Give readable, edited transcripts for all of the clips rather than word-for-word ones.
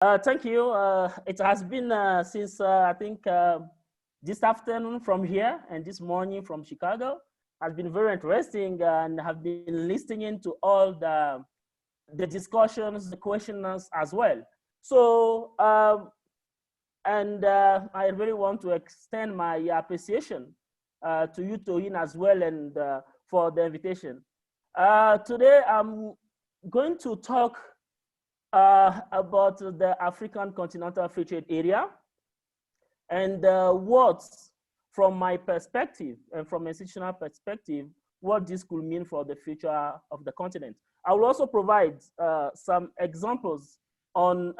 Thank you. It has been since I think this afternoon from here and this morning from Chicago has been very interesting, and have been listening to all the discussions, the questions as well. So, I really want to extend my appreciation to you, Toyin, as well, and for the invitation. Today, I'm going to talk about the African Continental Free Trade Area, and what, from my perspective and from institutional perspective, what this could mean for the future of the continent. I will also provide some examples on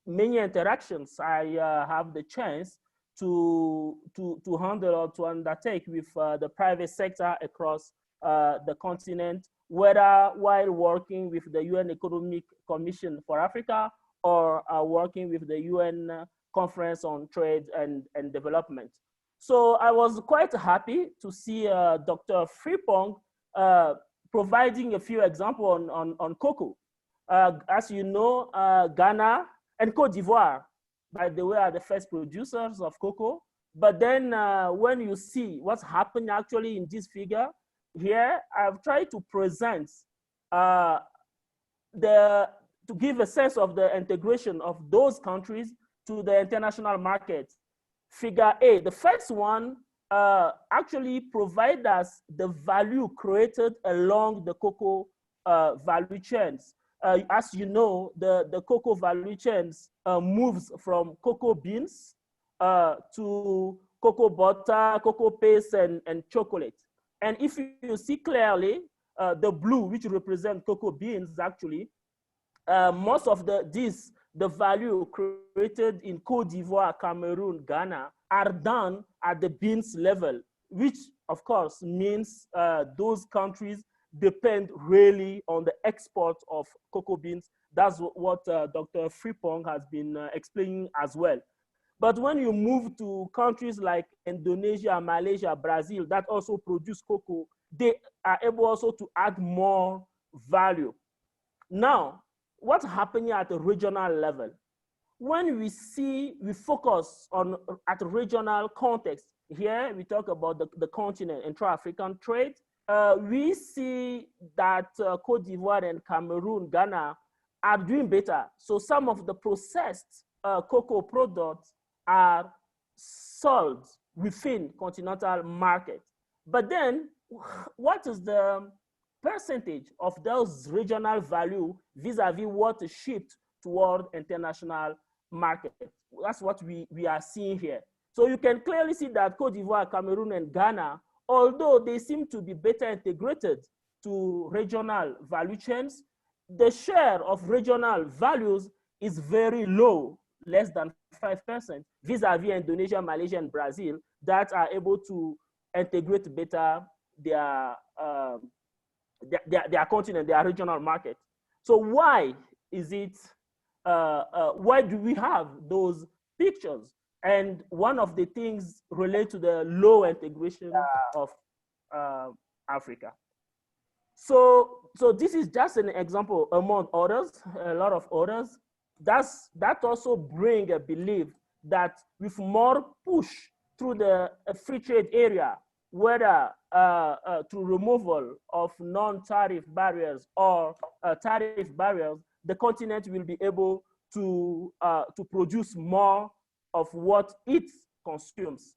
many interactions I have the chance to handle or to undertake with the private sector across the continent, whether while working with the UN Economic Commission for Africa or working with the UN Conference on Trade and Development. So I was quite happy to see Dr. Frimpong providing a few examples on cocoa. As you know, Ghana and Cote d'Ivoire, by the way, are the first producers of cocoa. But then when you see what's happening actually in this figure, here I've tried to present to give a sense of the integration of those countries to the international market. Figure A, the first one, actually provide us the value created along the cocoa value chains. As you know, the cocoa value chains moves from cocoa beans to cocoa butter, cocoa paste, and chocolate. And if you see clearly, the blue, which represent cocoa beans, actually, most of the value created in Cote d'Ivoire, Cameroon, Ghana are done at the beans level, which of course means those countries depend really on the export of cocoa beans. That's what Dr. Frimpong has been explaining as well. But when you move to countries like Indonesia, Malaysia, Brazil, that also produce cocoa, they are able also to add more value. Now, what's happening at a regional level? When we focus on at a regional context, here we talk about the continent, intra-African trade, we see that Cote d'Ivoire and Cameroon, Ghana are doing better. So some of the processed cocoa products are sold within continental market. But then what is the percentage of those regional value vis-a-vis what is shipped toward international market? That's what we are seeing here. So you can clearly see that Cote d'Ivoire, Cameroon, and Ghana, although they seem to be better integrated to regional value chains, the share of regional values is very low, less than 5%, vis-a-vis Indonesia, Malaysia, and Brazil, that are able to integrate better their continent, their regional market. So why is it, why do we have those pictures? And one of the things relate to the low integration of Africa. So this is just an example among others, a lot of others. That also bring a belief that with more push through the free trade area, whether through removal of non-tariff barriers or tariff barriers, the continent will be able to produce more of what it consumes.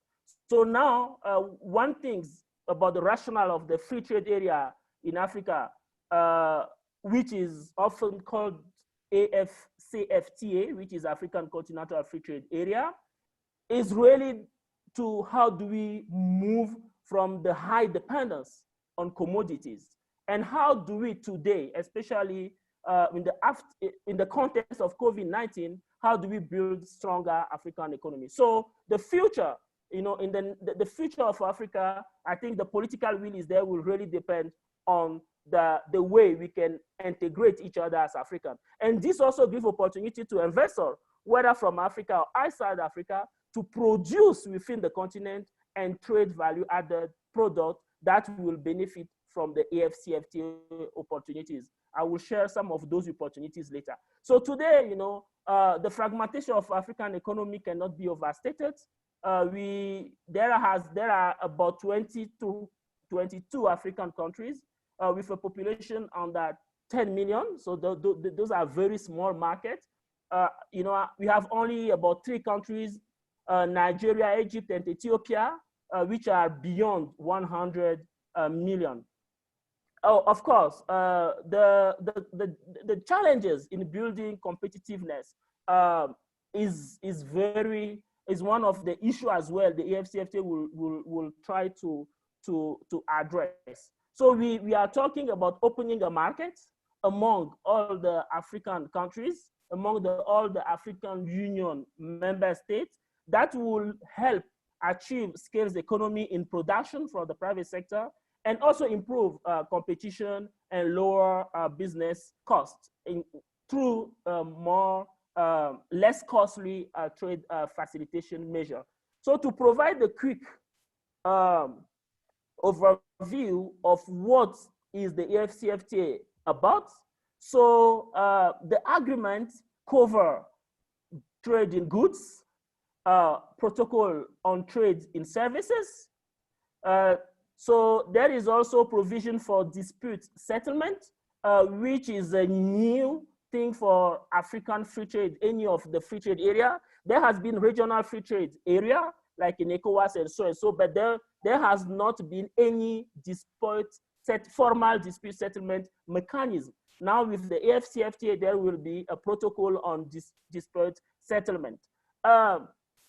So now, one thing about the rationale of the free trade area in Africa, which is often called AfCFTA, which is African Continental Free Trade Area, is really to how do we move from the high dependence on commodities, and how do we today, especially in the context of COVID-19, how do we build stronger African economy? So the future, in the future of Africa, I think the political will is there will really depend on the way we can integrate each other as African. And this also gives opportunity to investors, whether from Africa or outside Africa, to produce within the continent and trade value added product that will benefit from the AfCFTA opportunities. I will share some of those opportunities later. So today, you know, the fragmentation of African economy cannot be overstated. There are about 20 to 22 African countries with a population under 10 million. So those are very small markets. You know, we have only about 3 countries, Nigeria, Egypt, and Ethiopia, which are beyond 100 million. Oh, of course, the challenges in building competitiveness is one of the issues as well. The AfCFTA will try to address. So we are talking about opening a market among all the African countries, among all the African Union member states, that will help achieve scales economy in production for the private sector, and also improve competition and lower business costs through less costly trade facilitation measure. So to provide a quick overview of what is the AfCFTA about, so the agreement cover trade in goods, protocol on trade in services. So there is also provision for dispute settlement, which is a new thing for African free trade, any of the free trade area. There has been regional free trade area, like in ECOWAS and so, but there has not been any formal dispute settlement mechanism. Now with the AfCFTA, there will be a protocol on dispute settlement.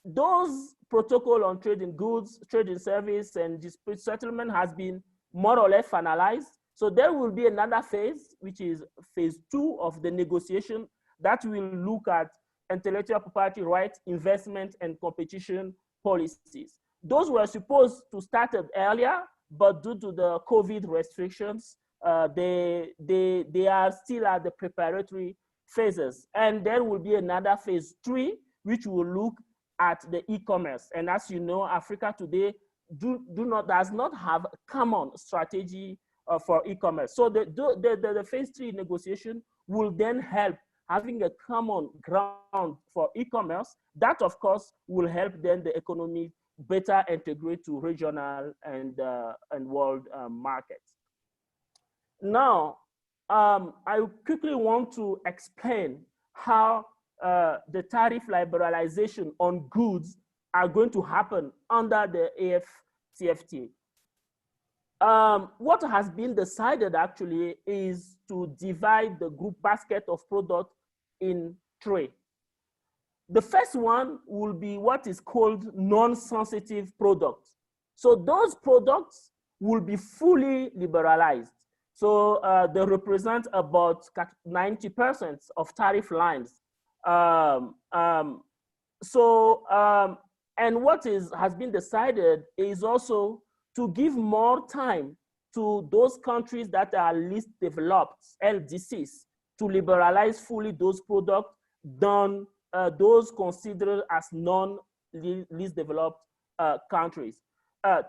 Those protocol on trade in goods, trade in service, and dispute settlement has been more or less finalized. So there will be another phase, which is phase 2 of the negotiation, that will look at intellectual property rights, investment, and competition policies. Those were supposed to start earlier, but due to the COVID restrictions, they are still at the preparatory phases. And there will be another phase 3, which will look at the e-commerce. And as you know, Africa today does not have a common strategy for e-commerce. So the phase 3 negotiation will then help having a common ground for e-commerce. That, of course, will help then the economy better integrate to regional and world markets. Now, I quickly want to explain how the tariff liberalization on goods are going to happen under the AfCFTA. What has been decided actually is to divide the group basket of products in 3. The first one will be what is called non-sensitive products. So those products will be fully liberalized. So they represent about 90% of tariff lines. And what has been decided is also to give more time to those countries that are least developed, LDCs, to liberalize fully those products than those considered as non-least developed countries.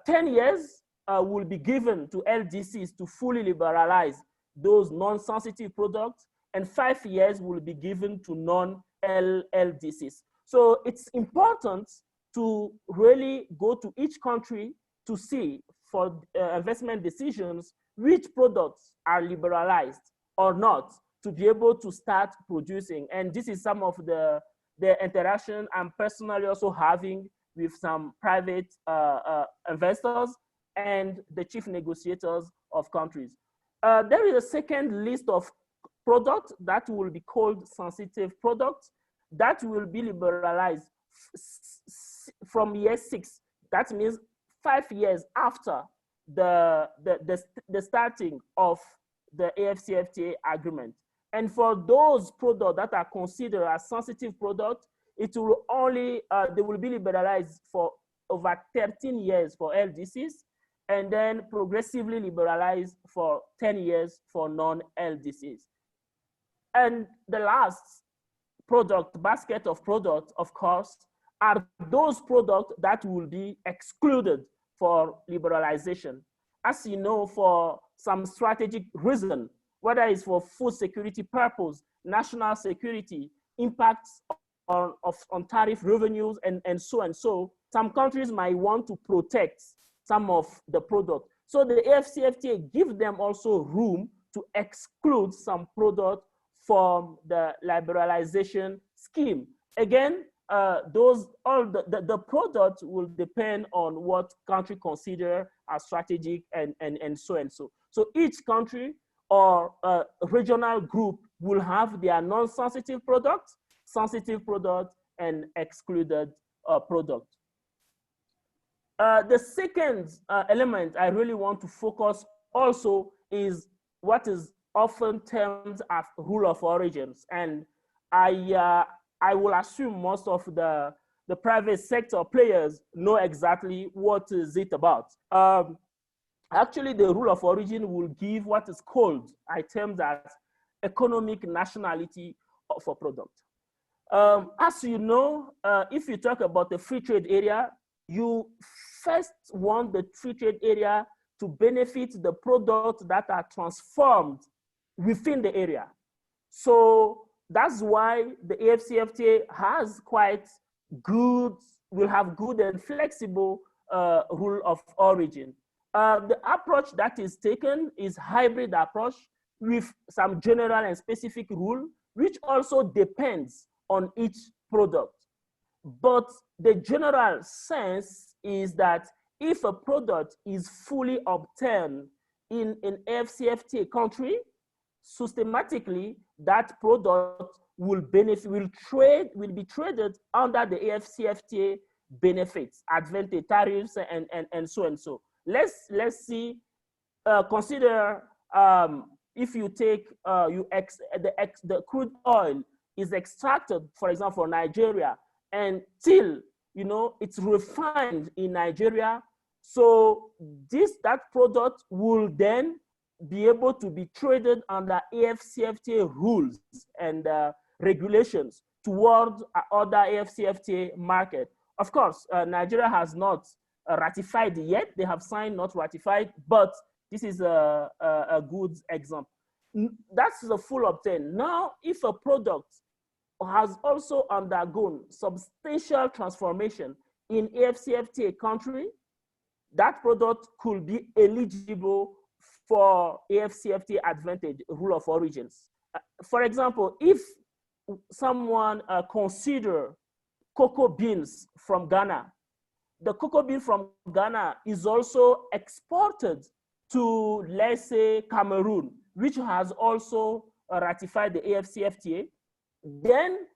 10 years will be given to LDCs to fully liberalize those non-sensitive products, and 5 years will be given to non-LDCs. So it's important to really go to each country to see for investment decisions which products are liberalized or not, to be able to start producing. And this is some of the interaction I'm personally also having with some private investors and the chief negotiators of countries. There is a second list of products that will be called sensitive products that will be liberalized from year 6. That means 5 years after the starting of the AfCFTA agreement. And for those products that are considered as sensitive products, it will only, they will be liberalized for over 13 years for LDCs, and then progressively liberalized for 10 years for non-LDCs. And the last basket of products, of course, are those products that will be excluded for liberalization. As you know, for some strategic reason, whether it's for food security purpose, national security, impacts on tariff revenues, and so and so. Some countries might want to protect some of the product. So the AfCFTA gives them also room to exclude some product from the liberalization scheme. Again, the product will depend on what country consider as strategic and so and so. So each country or regional group will have their non-sensitive product, sensitive product, and excluded product. The second element I really want to focus also is what is often termed as rule of origins. And I will assume most of the private sector players know exactly what is it about. Actually, the rule of origin will give what is called, I term that, economic nationality of a product. As you know, if you talk about the free trade area, you first want the free trade area to benefit the products that are transformed within the area. So that's why the AfCFTA has quite good, will have good and flexible rule of origin. The approach that is taken is hybrid approach with some general and specific rule, which also depends on each product. But the general sense is that if a product is fully obtained in an AfCFTA country, systematically that product will benefit, will be traded under the AfCFTA benefits, advantage, tariffs, and so and so. Let's see. Consider if you take the crude oil is extracted, for example, from Nigeria, and till it's refined in Nigeria. So that product will then be able to be traded under AfCFTA rules and regulations towards other AfCFTA market. Of course, Nigeria has not ratified yet. They have signed, not ratified, but this is a good example. That's the full obtain. Now, if a product has also undergone substantial transformation in AfCFTA country, that product could be eligible for AfCFTA advantage, rule of origins. For example, if someone consider cocoa beans from Ghana, the cocoa bean from Ghana is also exported to, let's say, Cameroon, which has also ratified the AfCFTA. Then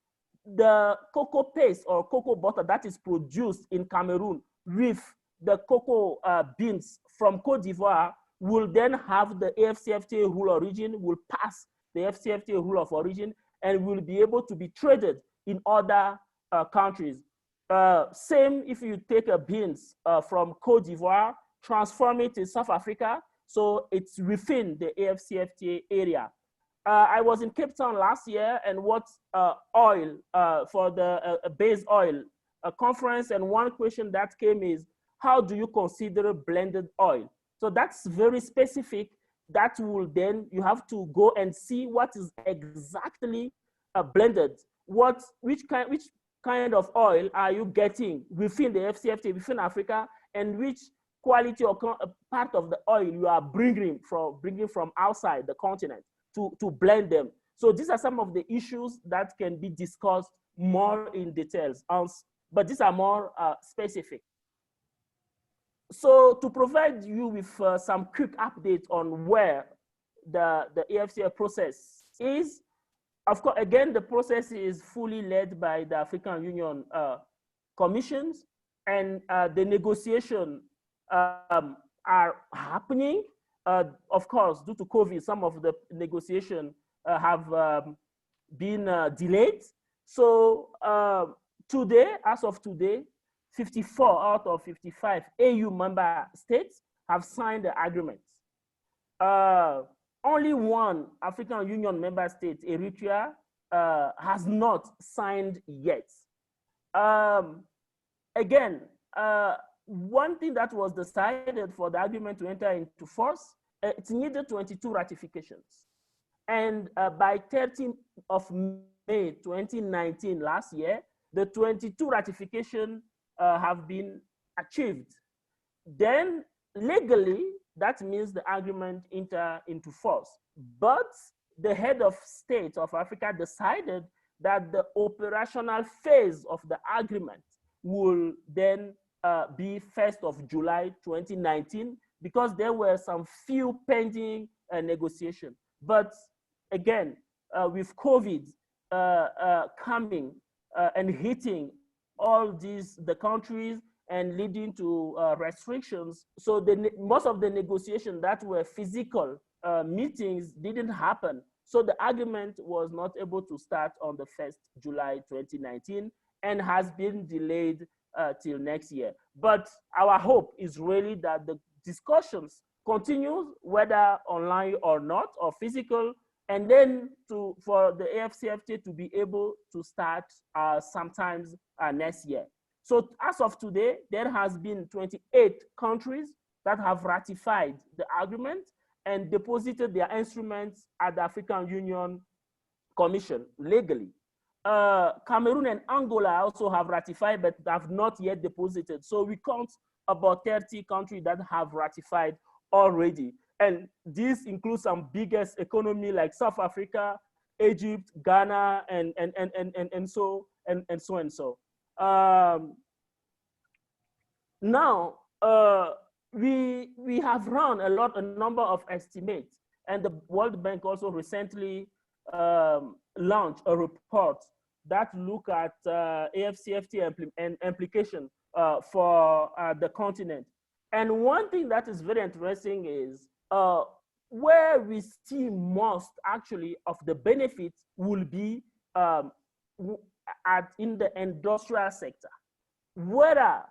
the cocoa paste or cocoa butter that is produced in Cameroon with the cocoa beans from Cote d'Ivoire will then have the AfCFTA rule of origin, will pass the AfCFTA rule of origin, and will be able to be traded in other countries. Same if you take a beans from Cote d'Ivoire, transform it in South Africa, so it's within the AfCFTA area. I was in Cape Town last year and watched oil for the base oil conference, and one question that came is, how do you consider blended oil? So that's very specific. That will then, you have to go and see what is exactly blended. Which kind of oil are you getting within the AfCFTA, within Africa, and which quality or part of the oil you are bringing from outside the continent to blend them. So these are some of the issues that can be discussed more in details, but these are more specific. So to provide you with some quick update on where the AfCFTA process is, of course, again, the process is fully led by the African Union commissions, and the negotiation are happening. Of course, due to COVID, some of the negotiation have been delayed. So today, as of today, 54 out of 55 AU member states have signed the agreement. Only one African Union member state, Eritrea, has not signed yet. Again, one thing that was decided for the agreement to enter into force, it needed 22 ratifications. And by 13th of May 2019, last year, the 22 ratifications have been achieved. Then legally, that means the agreement enter into force. But the head of state of Africa decided that the operational phase of the agreement will then be 1st of July 2019, because there were some few pending negotiations. But again, with COVID coming and hitting all the countries and leading to restrictions, so most of the negotiations that were physical meetings didn't happen. So the agreement was not able to start on the 1st July 2019 and has been delayed till next year. But our hope is really that the discussions continue, whether online or not, or physical, and then for the AfCFTA to be able to start sometimes next year. So as of today, there has been 28 countries that have ratified the agreement and deposited their instruments at the African Union Commission legally. Cameroon and Angola also have ratified, but have not yet deposited. So we count about 30 countries that have ratified already. And this includes some biggest economy like South Africa, Egypt, Ghana, and so. Now, we have run a number of estimates, and the World Bank also recently launched a report that look at AfCFTA implication for the continent. And one thing that is very interesting is where we see most actually of the benefits will be in the industrial sector, whether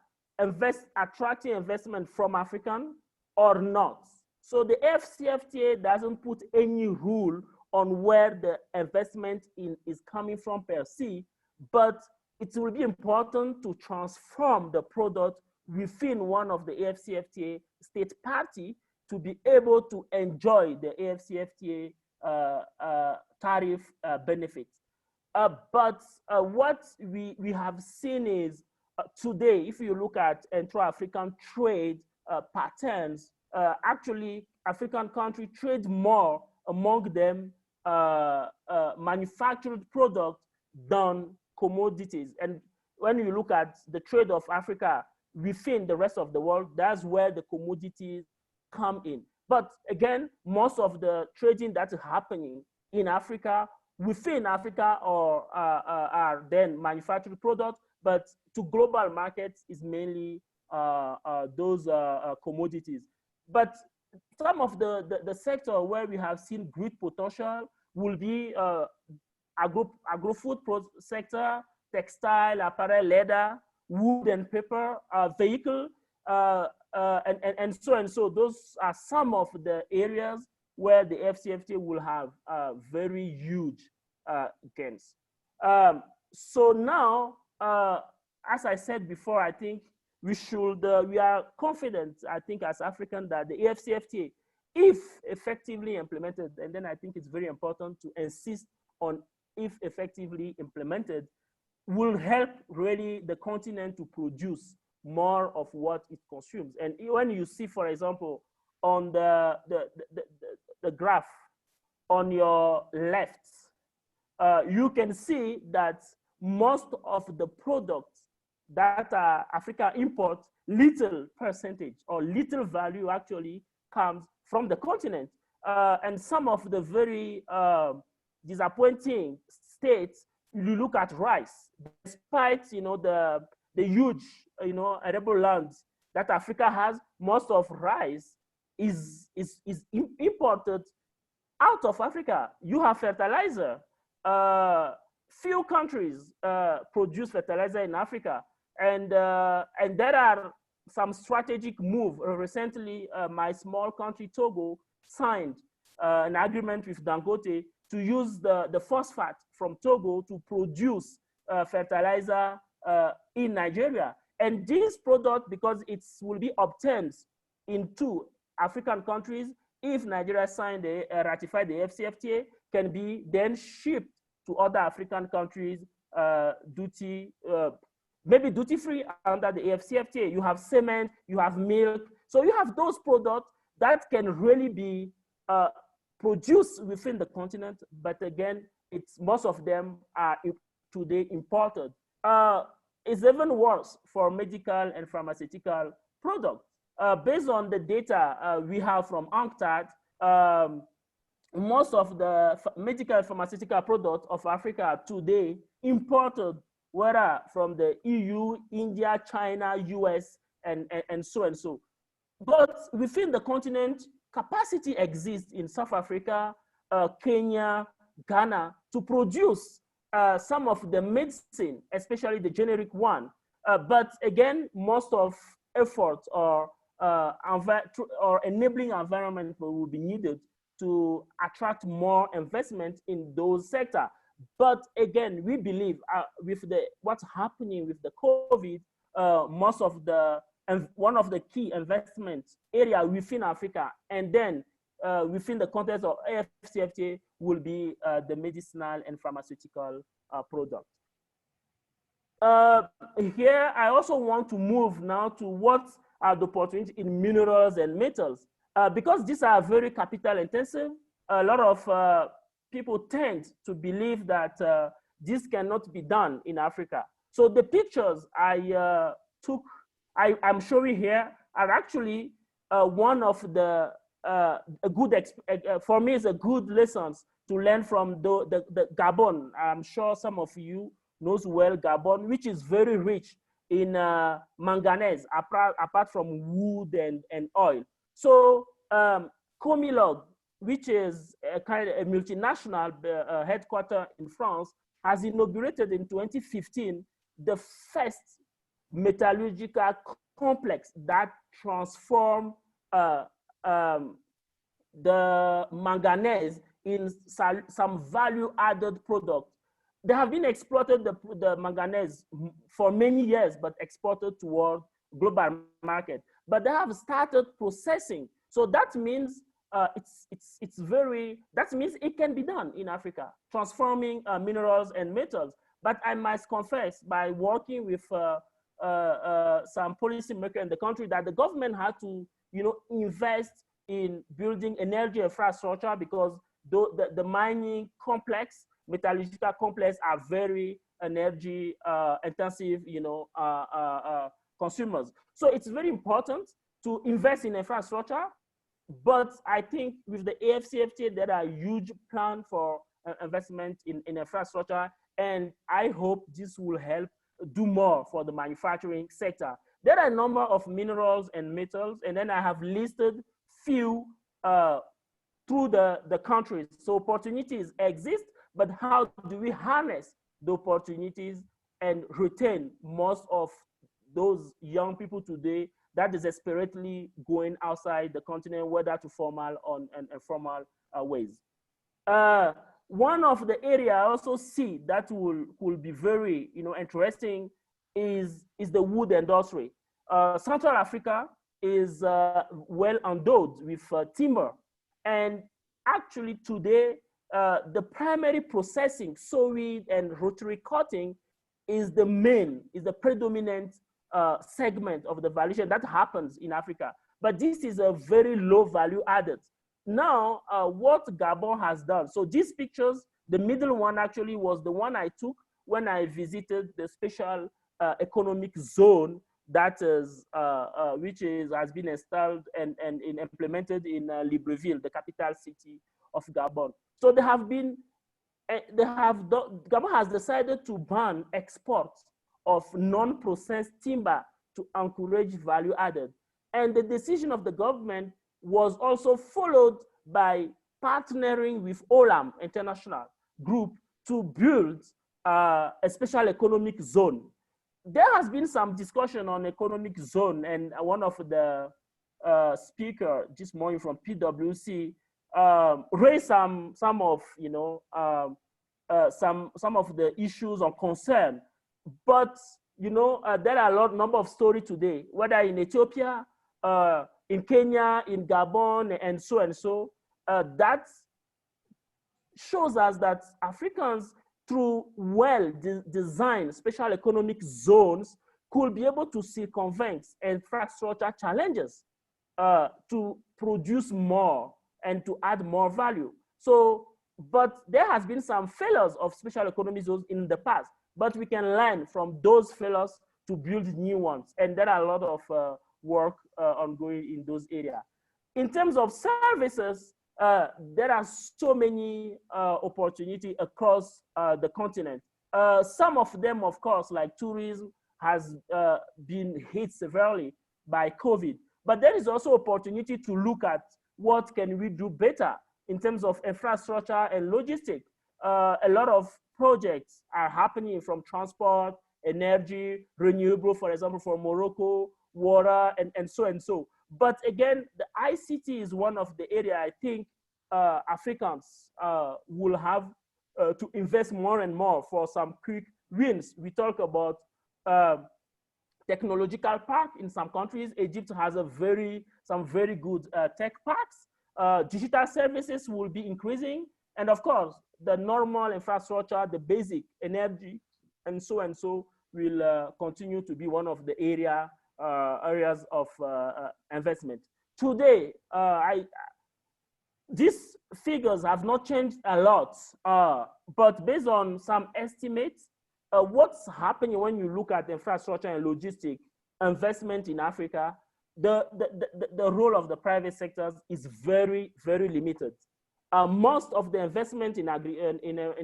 attracting investment from African or not. So the AfCFTA doesn't put any rule on where the investment is coming from per se, but it will be important to transform the product within one of the AfCFTA state party to be able to enjoy the AfCFTA tariff benefits. But what we have seen is today, if you look at intra-African trade patterns, actually African countries trade more among them manufactured products than commodities. And when you look at the trade of Africa within the rest of the world, that's where the commodities come in. But again, most of the trading that is happening in Africa, within Africa, are then manufactured products, but to global markets is mainly those commodities. But some of the sector where we have seen great potential will be agro-food sector, textile, apparel, leather, wood and paper, vehicle, and so. Those are some of the areas where the AfCFTA will have very huge gains. So now, as I said before, I think we are confident, I think, as Africans, that the AfCFTA, if effectively implemented, and then I think it's very important to insist on if effectively implemented, will help really the continent to produce more of what it consumes. And when you see, for example, on the graph on your left, you can see that most of the products that Africa imports, little percentage or little value actually comes from the continent. And some of the very disappointing states, you look at rice, despite the huge arable lands that Africa has, most of rice is imported out of Africa. You have fertilizer. Few countries produce fertilizer in Africa, and there are some strategic move. Recently, my small country Togo signed an agreement with Dangote to use the phosphate from Togo to produce fertilizer in Nigeria. And this product, because it will be obtained in 2 African countries, if Nigeria ratified the AfCFTA, can be then shipped to other African countries, maybe duty-free under the AfCFTA. You have cement, you have milk. So you have those products that can really be produced within the continent, but again, most of them are today imported. It's even worse for medical and pharmaceutical products. Based on the data we have from UNCTAD, most of the medical and pharmaceutical products of Africa are today imported, whether from the EU, India, China, US, and so and so. But within the continent, capacity exists in South Africa, Kenya, Ghana, to produce some of the medicine, especially the generic one. But again, most of efforts or enabling environment will be needed to attract more investment in those sectors. But again, we believe with what's happening with the COVID, most of one of the key investment area within Africa, and then within the context of AfCFTA, will be the medicinal and pharmaceutical products. Here, I also want to move now to what are the opportunities in minerals and metals. Because these are very capital intensive, a lot of people tend to believe that this cannot be done in Africa. So the pictures I'm showing here are actually one of the for me, is a good lessons to learn from the Gabon. I'm sure some of you knows well Gabon, which is very rich in manganese, apart from wood and oil. So Komi, which is a kind of a multinational headquarter in France, has inaugurated in 2015 the first metallurgical complex that transform the manganese in some value-added product. They have been exploited the manganese for many years, but exported toward global market. But they have started processing. So that means that means it can be done in Africa, transforming minerals and metals. But I must confess, by working with some policymakers in the country, that the government had to, invest in building energy infrastructure, because the mining complex, metallurgical complex, are very energy intensive, consumers. So it's very important to invest in infrastructure. But I think with the AfCFTA, there are huge plans for investment in infrastructure, and I hope this will help do more for the manufacturing sector. There are a number of minerals and metals, and then I have listed few through the countries. So opportunities exist, but how do we harness the opportunities and retain most of those young people today that is desperately going outside the continent, whether to formal or informal ways. One of the areas I also see that will be very interesting is the wood industry. Central Africa is well endowed with timber, and actually today the primary processing, sawing and rotary cutting, is the predominant segment of the value chain that happens in Africa. But this is a very low value added. Now, what Gabon has done, so these pictures, the middle one actually was the one I took when I visited the special economic zone that is, has been installed and implemented in Libreville, the capital city of Gabon. So Gabon has decided to ban exports of non-processed timber to encourage value added. And the decision of the government was also followed by partnering with Olam International Group to build a special economic zone. There has been some discussion on economic zone, and one of the speaker this morning from PwC raised some of the issues or concern. But there are number of stories today, whether in Ethiopia, in Kenya, in Gabon, and so. That shows us that Africans, through well-designed special economic zones, could be able to circumvent infrastructure challenges to produce more and to add more value. So, but there has been some failures of special economic zones in the past, but we can learn from those failures to build new ones. And there are a lot of work ongoing in those areas. In terms of services, there are so many opportunities across the continent. Some of them, of course, like tourism, has been hit severely by COVID. But there is also opportunity to look at what can we do better in terms of infrastructure and logistics. A lot of projects are happening from transport, energy, renewable, for example, for Morocco, water, and so. But again, the ICT is one of the areas I think Africans will have to invest more and more for some quick wins. We talk about technological park in some countries. Egypt has some very good tech parks. Digital services will be increasing. And of course, the normal infrastructure, the basic energy, and so will continue to be one of the areas of investment. Today, these figures have not changed a lot, but based on some estimates, what's happening when you look at infrastructure and logistic investment in Africa, the role of the private sectors is very, very limited. Most of the investment in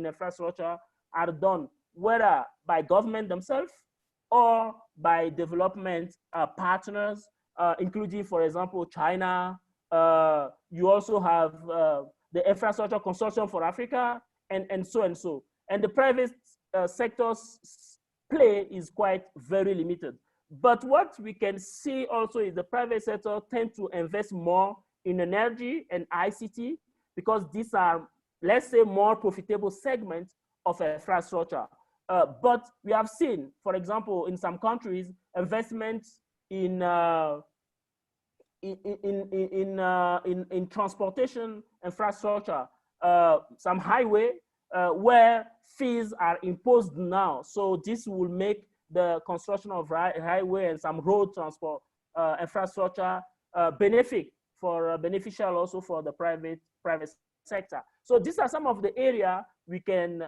infrastructure are done whether by government themselves or by development partners, including, for example, China. You also have the Infrastructure Consortium for Africa, and so. And the private sector's play is quite very limited. But what we can see also is the private sector tend to invest more in energy and ICT because these are, let's say, more profitable segments of infrastructure. But we have seen, for example, in some countries, investments in transportation infrastructure, some highway where fees are imposed now. So this will make the construction of highway and some road transport infrastructure beneficial also for the private sector. So these are some of the area we can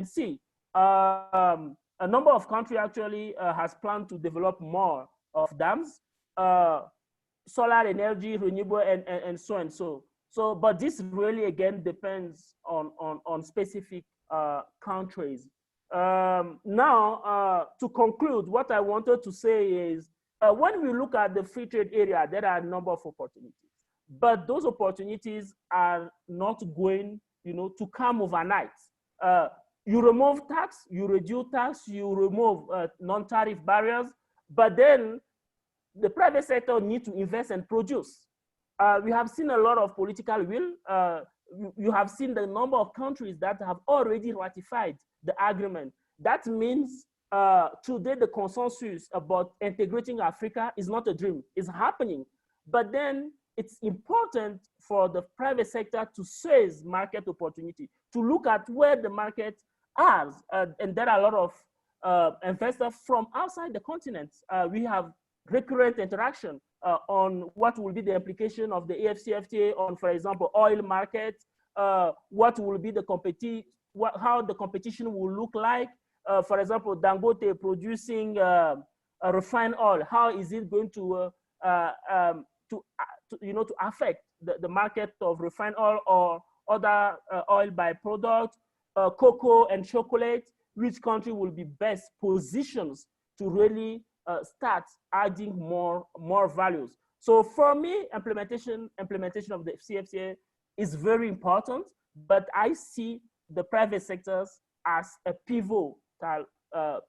see. A number of countries actually has planned to develop more of dams, solar energy, renewable, and so. So, but this really again depends on specific countries. Now, to conclude, what I wanted to say is, when we look at the free trade area, there are a number of opportunities, but those opportunities are not going, to come overnight. You remove tax, you reduce tax, you remove non-tariff barriers, but then the private sector needs to invest and produce. We have seen a lot of political will. You have seen the number of countries that have already ratified the agreement. That means today the consensus about integrating Africa is not a dream, it's happening. But then it's important for the private sector to seize market opportunity, to look at where the market is. And there are a lot of investors from outside the continent. We have recurrent interaction on what will be the implication of the AfCFTA on, for example, oil market, what will be the how the competition will look like. For example, Dangote producing refined oil, how is it going to affect the market of refined oil or other oil byproducts, cocoa and chocolate? Which country will be best positioned to really start adding more values? So for me, implementation of the CFTA is very important, but I see the private sectors as a pivotal,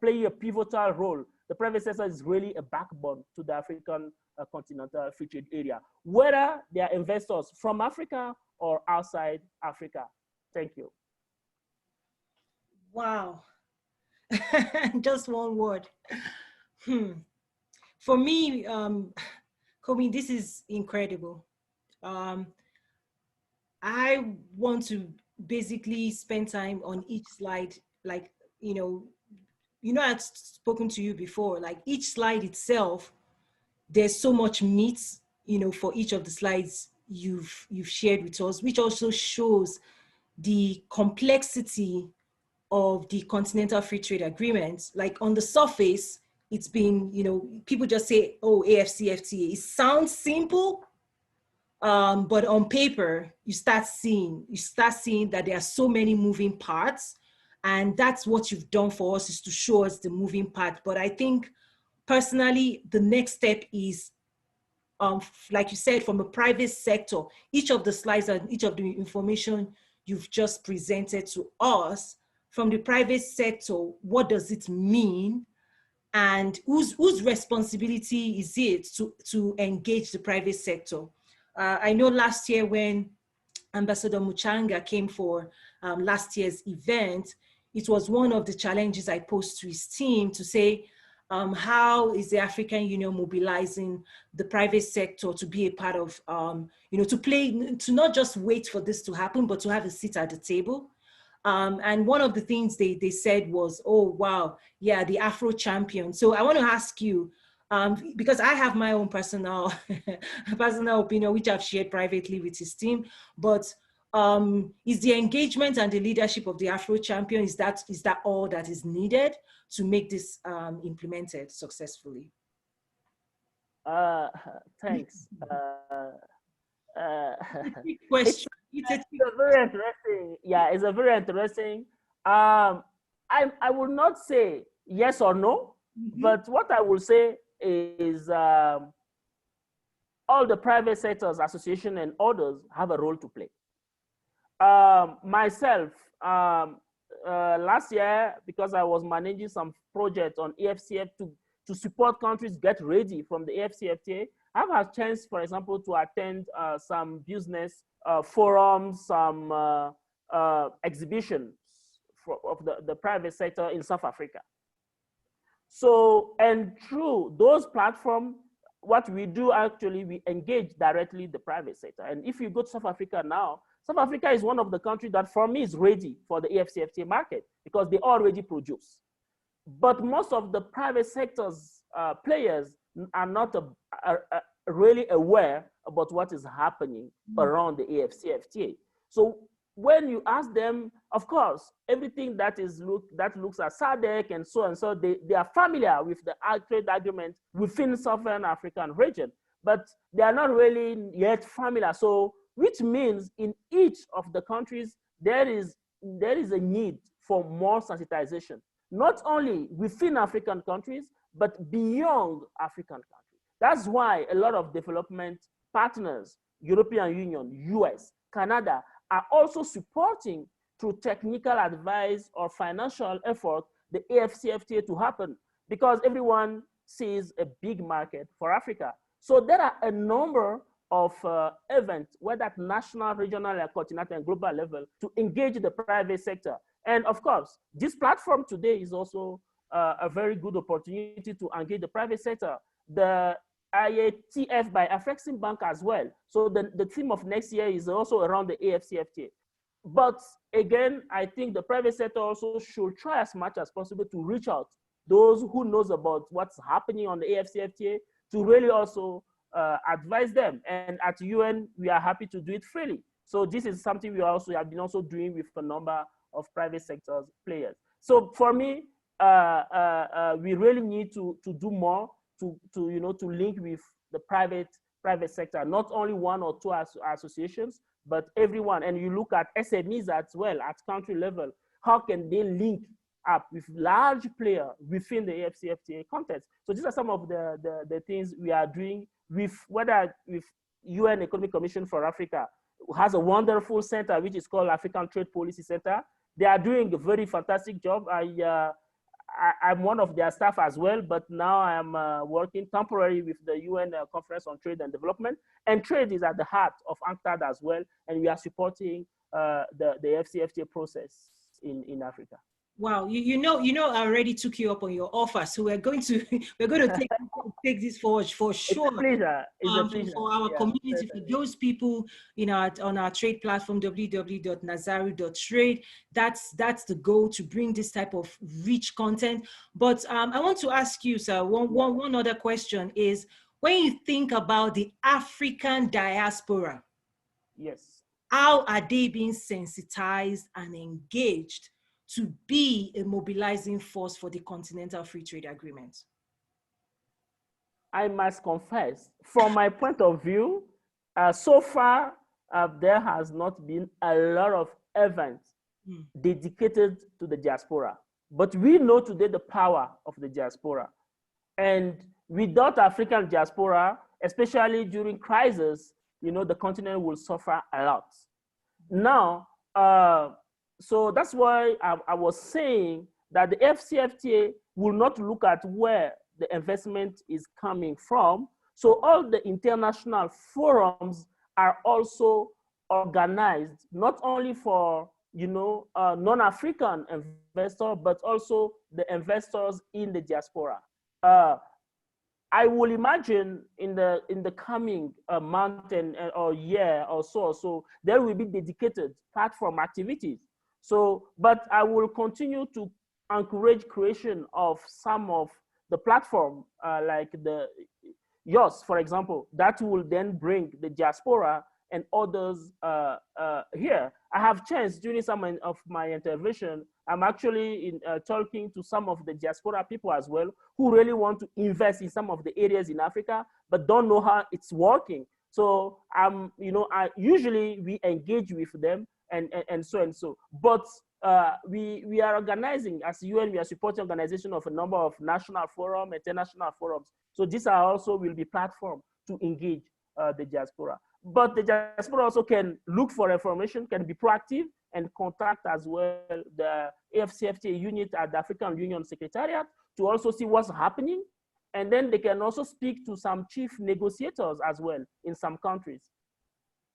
play a pivotal role. The private sector is really a backbone to the African continental free trade area, whether they are investors from Africa or outside Africa. Thank you. Wow. Just one word. For me, Komi, this is incredible. I want to basically spend time on each slide, like, I've spoken to you before, like each slide itself, there's so much meat, for each of the slides you've shared with us, which also shows the complexity of the Continental Free Trade Agreement. Like on the surface, it's been, people just say, oh, AfCFTA. It sounds simple, but on paper, you start seeing that there are so many moving parts, and that's what you've done for us, is to show us the moving part. But I think personally, the next step is, like you said, from a private sector, each of the slides and each of the information you've just presented to us, from the private sector, what does it mean? And whose responsibility is it to engage the private sector? I know last year when Ambassador Muchanga came for last year's event, it was one of the challenges I posed to his team to say, how is the African Union mobilizing the private sector to be a part of, to not just wait for this to happen, but to have a seat at the table? And one of the things they said was, oh, wow, yeah, the Afro champion. So I want to ask you, because I have my own personal opinion, which I've shared privately with his team, but is the engagement and the leadership of the Afro champion, is that all that is needed to make this implemented successfully? Thanks. Question. It's a very interesting. Yeah, it's a very interesting. I will not say yes or no, but what I will say is all the private sectors, association and others have a role to play. Myself, last year, because I was managing some projects on AfCFTA to support countries get ready from the AfCFTA, I've had a chance, for example, to attend some business forums, some exhibitions of the private sector in South Africa. So, and through those platforms, what we do actually, we engage directly the private sector. And if you go to South Africa now, South Africa is one of the countries that for me is ready for the AfCFTA market because they already produce. But most of the private sector's players are not really aware about what is happening around the AfCFTA. So when you ask them, of course, everything that looks at SADC and so, they are familiar with the trade agreement within Southern African region, but they are not really yet familiar. So, which means in each of the countries, there is a need for more sensitization, not only within African countries, but beyond African countries. That's why a lot of development partners, European Union, US, Canada, are also supporting through technical advice or financial effort the AfCFTA to happen, because everyone sees a big market for Africa. So there are a number of events, whether at national, regional, continental, and global level, to engage the private sector. And of course, this platform today is also a very good opportunity to engage the private sector. The IATF by Afreximbank as well. So the theme of next year is also around the AfCFTA. But again, I think the private sector also should try as much as possible to reach out those who knows about what's happening on the AfCFTA to really also advise them. And at UN, we are happy to do it freely. So this is something we also have been also doing with a number of private sector players. So for me, we really need to do more to link with the private sector, not only one or two associations, but everyone. And you look at SMEs as well at country level. How can they link up with large players within the AfCFTA context? So these are some of the things we are doing with, whether with UN Economic Commission for Africa, who has a wonderful center which is called African Trade Policy Center. They are doing a very fantastic job. I'm one of their staff as well, but now I'm working temporarily with the UN Conference on Trade and Development. And trade is at the heart of UNCTAD as well, and we are supporting the AfCFTA process in Africa. Wow, I already took you up on your offer, so we're going to take this forward for sure. It's a pleasure. It's a pleasure. For our community, certainly. for those people on our trade platform www.nazaru.trade, that's the goal, to bring this type of rich content. But I want to ask you, sir, one other question is, when you think about the African diaspora, yes, how are they being sensitized and engaged to be a mobilizing force for the Continental Free Trade Agreement? I must confess, from my point of view, so far, there has not been a lot of events dedicated to the diaspora. But we know today the power of the diaspora. And without African diaspora, especially during crisis, the continent will suffer a lot. Now, so that's why I was saying that the AfCFTA will not look at where the investment is coming from. So all the international forums are also organized, not only for non-African investors, but also the investors in the diaspora. I will imagine in the coming month or year or so, there will be dedicated platform activities. So, but I will continue to encourage creation of some of the platform, like yours, for example, that will then bring the diaspora and others here. I have chance during some of my intervention, I'm actually talking to some of the diaspora people as well, who really want to invest in some of the areas in Africa, but don't know how it's working. So usually we engage with them and so. But we are organizing, as UN, we are supporting organization of a number of national forums, international forums. So these are also will be platform to engage the diaspora. But the diaspora also can look for information, can be proactive, and contact as well the AfCFTA unit at the African Union Secretariat to also see what's happening. And then they can also speak to some chief negotiators as well in some countries.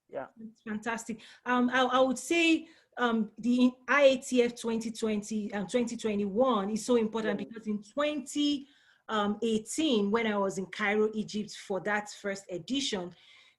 Yeah. That's fantastic. I would say the IATF 2020 and 2021 is so important because in 2018, when I was in Cairo, Egypt for that first edition,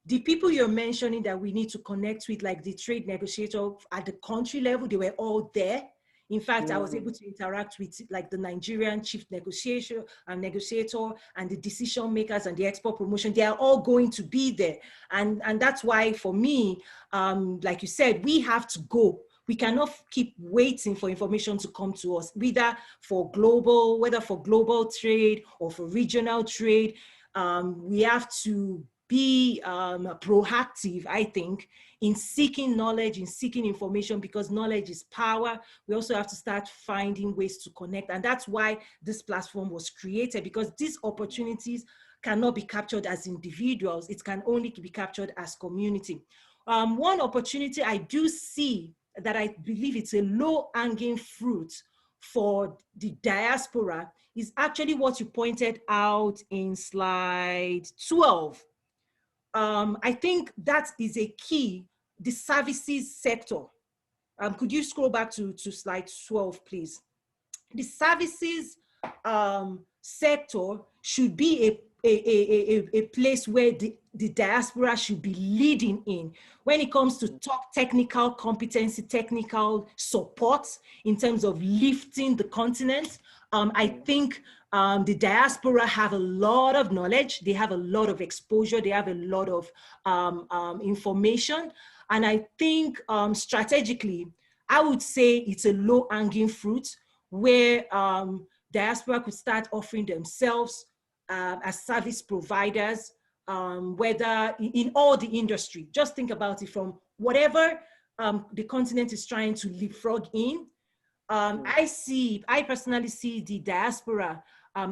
the people you're mentioning that we need to connect with, like the trade negotiator at the country level, they were all there. In fact, I was able to interact with like the Nigerian chief negotiator and the decision makers and the export promotion. They are all going to be there. And that's why for me, like you said, we have to go. We cannot keep waiting for information to come to us, whether for global trade or for regional trade. We have to be proactive, I think, in seeking knowledge, in seeking information, because knowledge is power. We also have to start finding ways to connect. And that's why this platform was created, because these opportunities cannot be captured as individuals. It can only be captured as community. One opportunity I do see that I believe it's a low-hanging fruit for the diaspora is actually what you pointed out in slide 12. I think that is a key, the services sector. Could you scroll back to slide 12, please? The services sector should be a place where the diaspora should be leading in when it comes to top technical competency, technical support in terms of lifting the continent. I think the diaspora have a lot of knowledge, they have a lot of exposure, they have a lot of information. And I think strategically, I would say it's a low-hanging fruit where diaspora could start offering themselves as service providers, whether in all the industry. Just think about it, from whatever the continent is trying to leapfrog in. I personally see the diaspora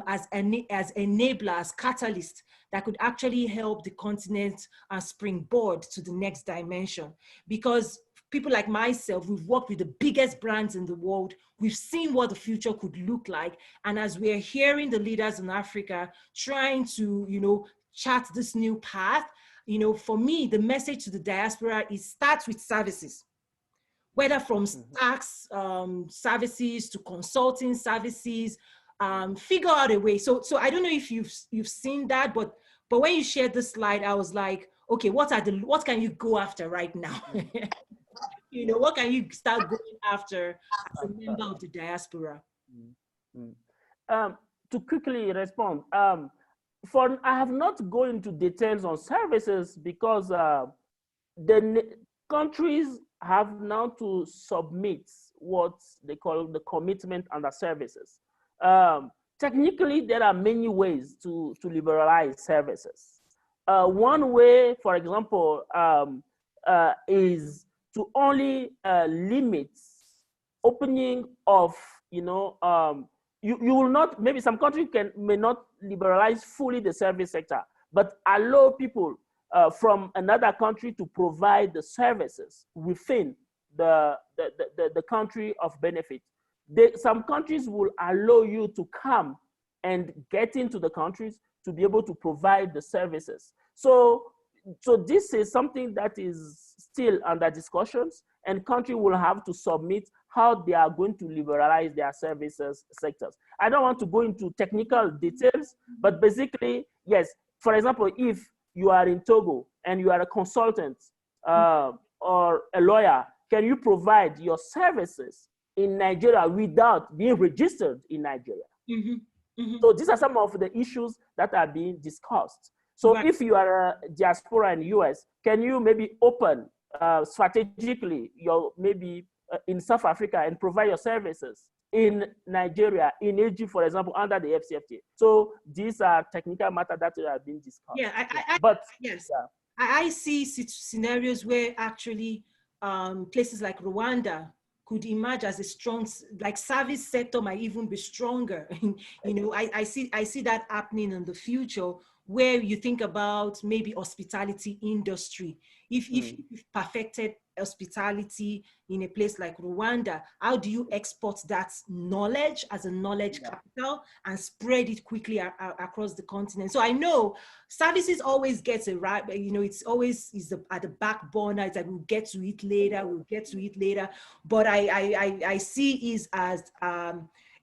as enabler, as catalyst that could actually help the continent springboard to the next dimension. Because people like myself, we've worked with the biggest brands in the world. We've seen what the future could look like. And as we're hearing the leaders in Africa trying to, chart this new path, for me, the message to the diaspora is start with services. whether from tax services to consulting services, figure out a way. So I don't know if you've seen that, but when you shared this slide, I was like, okay, what can you go after right now? You know, what can you start going after as a member of the diaspora? To quickly respond, I have not gone into details on services because the countries have now to submit what they call the commitment under services. Technically, there are many ways to liberalize services. One way, for example, is to only limit opening of, you will not, maybe some countries may not liberalize fully the service sector, but allow people from another country to provide the services within the country of benefit. Some countries will allow you to come and get into the countries to be able to provide the services. So this is something that is still under discussions, and countries will have to submit how they are going to liberalize their services sectors. I don't want to go into technical details, but basically, yes, for example, if you are in Togo and you are a consultant or a lawyer, can you provide your services in Nigeria without being registered in Nigeria? So these are some of the issues that are being discussed. So if you are a diaspora in the US, can you maybe open strategically in South Africa and provide your services in Nigeria, in Egypt, for example, under the AfCFTA? So these are technical matters that are being discussed. Yeah, I see scenarios where actually places like Rwanda could emerge as a strong, like service sector might even be stronger. You know, I see that happening in the future, where you think about maybe hospitality industry. If you've perfected hospitality in a place like Rwanda, how do you export that knowledge as a knowledge capital and spread it quickly across the continent? So I know services always gets a right, you know, it's always at the back burner. It's like, we'll get to it later, but I see it as a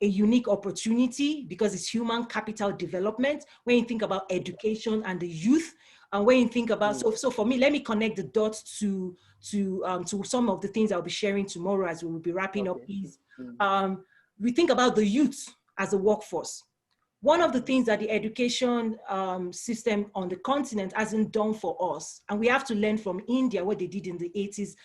unique opportunity because it's human capital development. When you think about education and the youth, and when you think about, so for me, let me connect the dots to some of the things I'll be sharing tomorrow as we will be wrapping up is, we think about the youth as a workforce. One of the things that the education system on the continent hasn't done for us, and we have to learn from India, what they did in the 80s,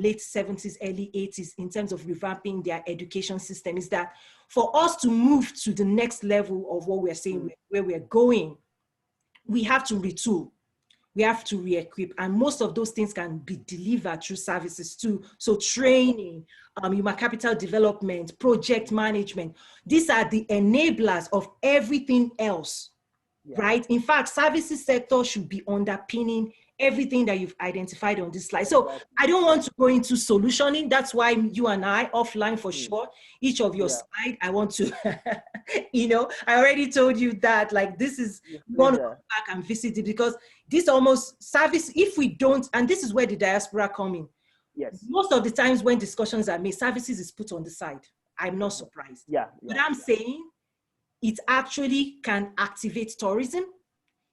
late 70s, early 80s, in terms of revamping their education system, is that for us to move to the next level of what we're saying, where we're going, we have to retool. We have to re-equip, and most of those things can be delivered through services too. So training, human capital development, project management, these are the enablers of everything else, right? In fact, services sector should be underpinning everything that you've identified on this slide. So I don't want to go into solutioning. That's why you and I, offline for sure, each of your slide, I want to, you know, I already told you that, like, this is, you want to go back and visit it, because this almost service, if we don't, and this is where the diaspora come in. Yes. Most of the times when discussions are made, services is put on the side. I'm not surprised. But I'm saying it actually can activate tourism.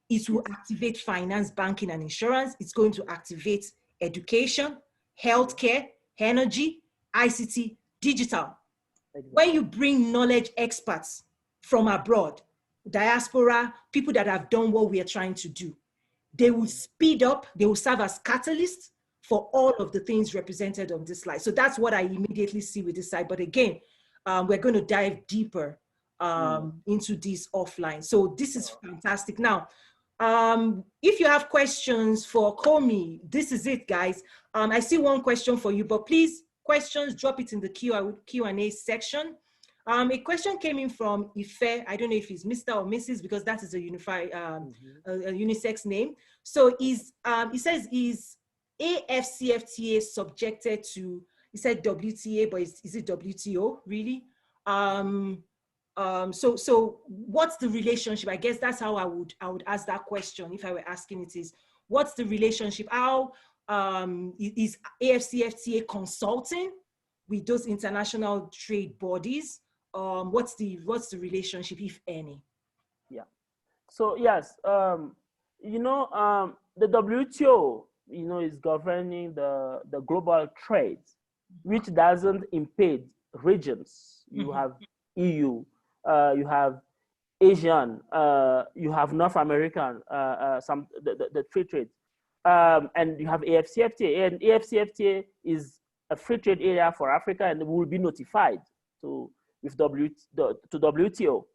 It will activate finance, banking, and insurance. It's going to activate education, healthcare, energy, ICT, digital. When you bring knowledge experts from abroad, diaspora, people that have done what we are trying to do, they will speed up, they will serve as catalysts for all of the things represented on this slide. So that's what I immediately see with this slide. But again, we're going to dive deeper into this offline. So this is fantastic. Now, if you have questions for Komi, this is it, guys. I see one question for you, but please, questions, drop it in the Q&A section. A question came in from Ife. I don't know if it's Mr. or Mrs. because that is a unified, a unisex name. So he says, is AfCFTA subjected to, he said WTA, but is it WTO really? So what's the relationship? I guess that's how I would ask that question if I were asking it, is what's the relationship? How is AfCFTA consulting with those international trade bodies? What's the relationship, if any? Yeah. So yes, the WTO, is governing the global trade, which doesn't impede regions. You have EU, you have Asian, you have North American, the free trade, and you have AfCFTA, and AfCFTA is a free trade area for Africa, and will be notified to WTO.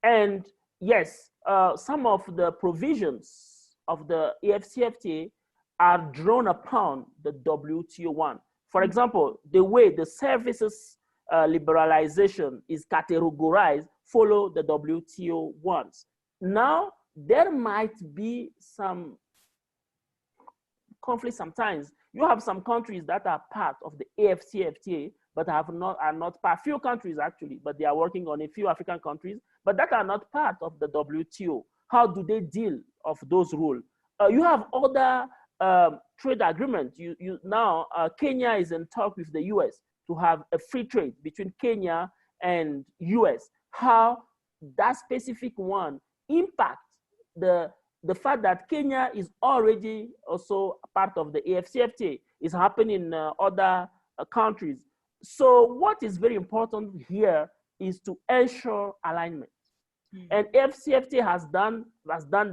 And yes, some of the provisions of the AfCFTA are drawn upon the WTO one. For example, the way the services liberalization is categorized follow the WTO ones. Now, there might be some conflict sometimes. You have some countries that are part of the AfCFTA, but are not part, few countries actually, but they are working on a few African countries, but that are not part of the WTO. How do they deal of those rules? You have other trade agreements. Now, Kenya is in talk with the US to have a free trade between Kenya and US. How that specific one impacts the fact that Kenya is already also a part of the AfCFTA, is happening in other countries. So what is very important here is to ensure alignment. And AfCFTA has done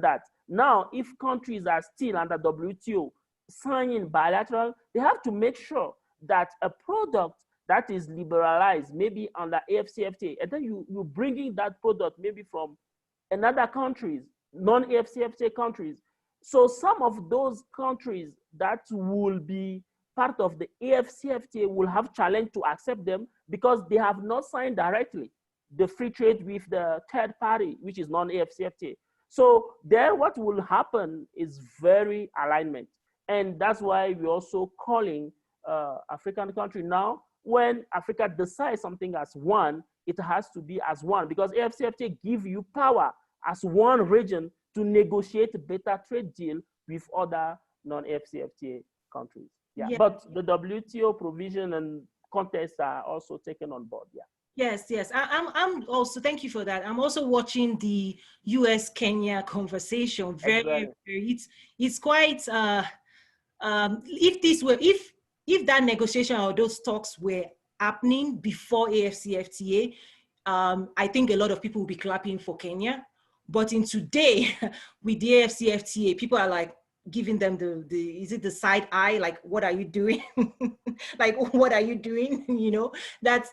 that. Now, if countries are still under WTO signing bilateral, they have to make sure that a product that is liberalized, maybe under AfCFTA, and then you're bringing that product maybe from another countries, non-AfCFTA countries. So some of those countries that will be part of the AfCFTA will have challenge to accept them because they have not signed directly the free trade with the third party, which is non-AfCFTA. So there what will happen is very alignment. And that's why we're also calling African country now, when Africa decides something as one, it has to be as one, because AfCFTA give you power as one region to negotiate a better trade deal with other non-AfCFTA countries. Yeah. But the WTO provision and context are also taken on board. Yeah. Yes. I'm also, thank you for that. I'm also watching the US-Kenya conversation. It's quite, if that negotiation or those talks were happening before AfCFTA, I think a lot of people will be clapping for Kenya. But in today, with the AfCFTA, people are like giving them is it the side eye? Like, what are you doing? Like, what are you doing? That's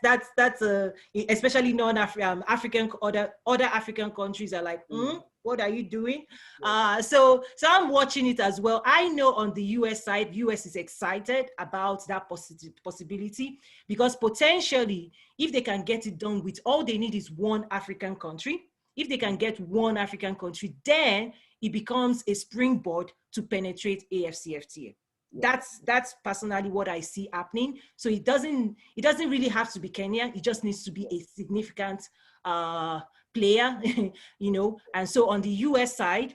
especially non-African, other African countries are like, what are you doing? So I'm watching it as well. I know on the US side, US is excited about that possibility, because potentially, if they can get it done with, all they need is one African country. If they can get one African country, then it becomes a springboard to penetrate AfCFTA. Yeah. That's personally what I see happening. So it doesn't really have to be Kenya. It just needs to be a significant player, And so on the US side,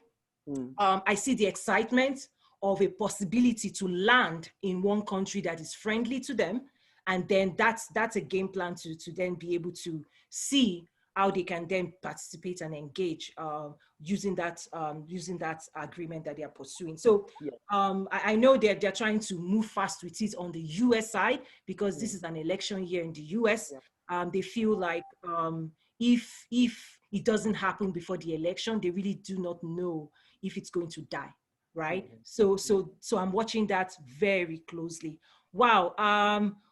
I see the excitement of a possibility to land in one country that is friendly to them, and then that's a game plan to then be able to see how they can then participate and engage using that agreement that they are pursuing. So I know they're trying to move fast with it on the US side, because this is an election year in the US. They feel like if it doesn't happen before the election, they really do not know if it's going to die, right? So I'm watching that very closely. Wow.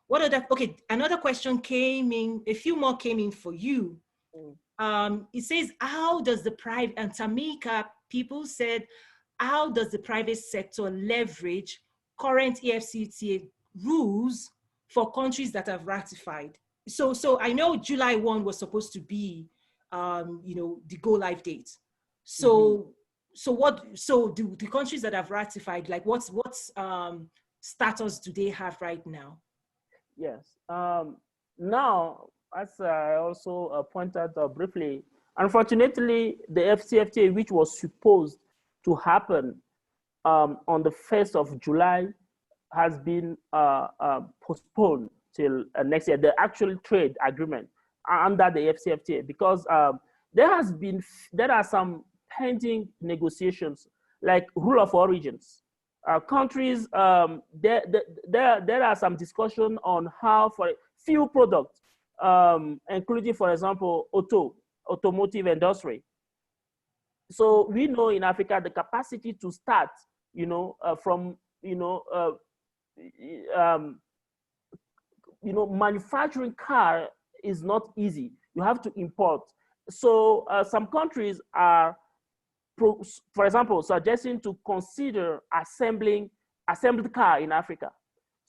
What other? Okay, another question came in. A few more came in for you. It says, how does the private, and Tamika people said, how does the private sector leverage current AfCFTA rules for countries that have ratified? So I know July 1 was supposed to be, the go live date. So the countries that have ratified, like what's status do they have right now? Yes. Now, as I also pointed out briefly, unfortunately, the AfCFTA, which was supposed to happen on the 1st of July, has been postponed till next year, the actual trade agreement under the AfCFTA, because there are some pending negotiations, like rule of origins. Countries, there are some discussion on how for few products, including, for example, automotive industry. So we know in Africa the capacity to start, from manufacturing car is not easy. You have to import. So some countries are, for example, suggesting to consider assembled car in Africa.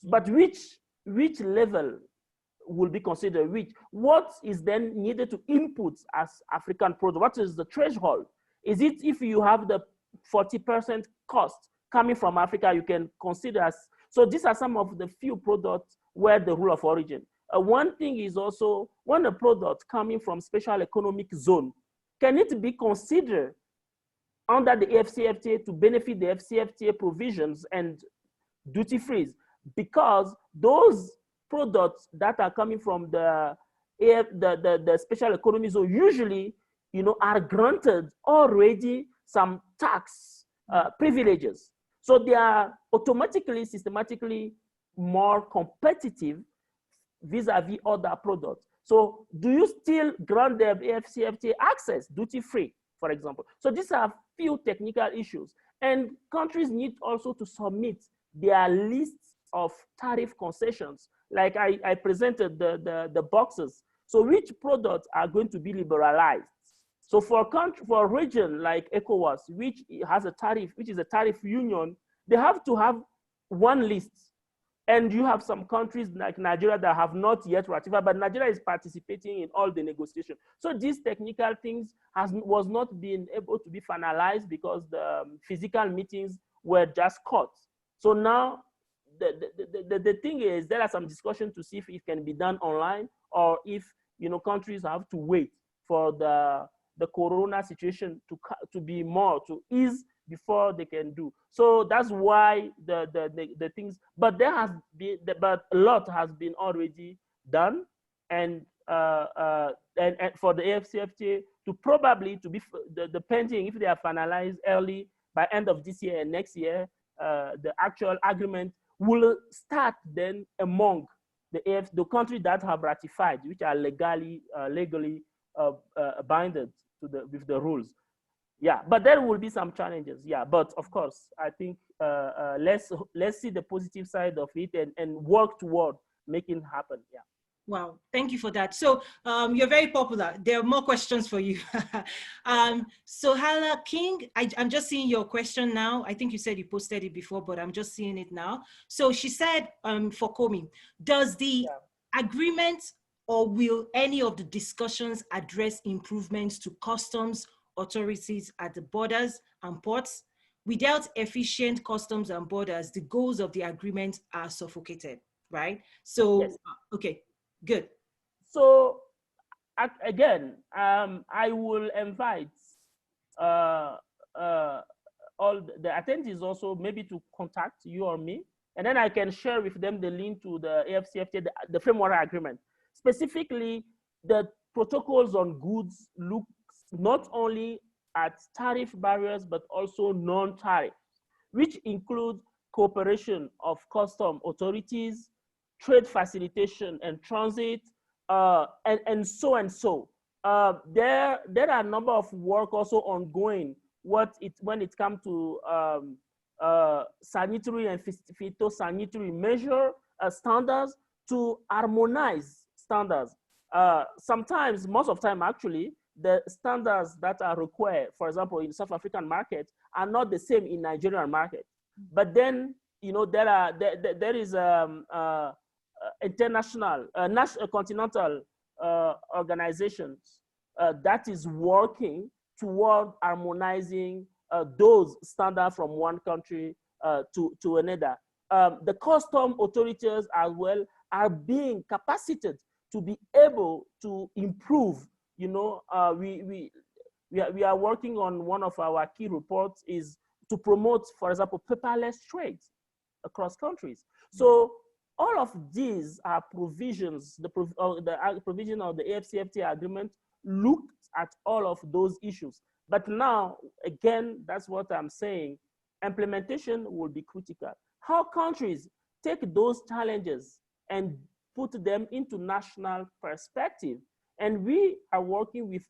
But which level will be considered? What is then needed to input as African product? What is the threshold? Is it if you have the 40% cost coming from Africa, you can consider as, so these are some of the few products where the rule of origin. One thing is also, when a product coming from special economic zone, can it be considered under the AfCFTA to benefit the AfCFTA provisions and duty freeze? Because those products that are coming from the special economic zone usually, are granted already some tax privileges. So they are automatically, systematically more competitive vis-a-vis other products. So do you still grant them AfCFTA access, duty-free, for example? So these are few technical issues. And countries need also to submit their lists of tariff concessions. Like I presented the boxes. So which products are going to be liberalized? So for a region like ECOWAS, which has a tariff, which is a tariff union, they have to have one list. And you have some countries like Nigeria that have not yet ratified, but Nigeria is participating in all the negotiations. So these technical things was not being able to be finalized because the physical meetings were just cut. So now the thing is, there are some discussion to see if it can be done online, or if countries have to wait for the corona situation to be more to ease before they can do. So that's why the things, but but a lot has been already done, and for the AfCFTA to probably to be the pending, if they are finalized early by end of this year and next year, the actual agreement will start then among the countries that have ratified, which are legally binded with the rules. Yeah, but there will be some challenges. Yeah, but of course, I think let's see the positive side of it and work toward making it happen. Yeah. Wow, thank you for that. So you're very popular. There are more questions for you. So Hala King, I'm just seeing your question now. I think you said you posted it before, but I'm just seeing it now. So she said, for Komi, does the agreement or will any of the discussions address improvements to customs authorities at the borders and ports? Without efficient customs and borders, the goals of the agreement are suffocated, right? So, yes. Okay. Good. So again, I will invite all the attendees also maybe to contact you or me, and then I can share with them the link to the AfCFTA, the framework agreement. Specifically, the protocols on goods look not only at tariff barriers, but also non-tariff, which include cooperation of custom authorities, trade facilitation and transit, and so and so. There are a number of work also ongoing when it comes to sanitary and phytosanitary measure standards to harmonize standards. Sometimes, most of the time actually, the standards that are required, for example, in South African market, are not the same in Nigerian market. But then, there is international, continental organizations that is working toward harmonizing those standards from one country to another. The custom authorities as well are being capacitated to be able to improve. We are working on one of our key reports is to promote, for example, paperless trade. across countries. So all of these are provisions, the provision of the AfCFTA agreement looked at all of those issues. But now, again, that's what I'm saying, implementation will be critical. How countries take those challenges and put them into national perspective. And we are working with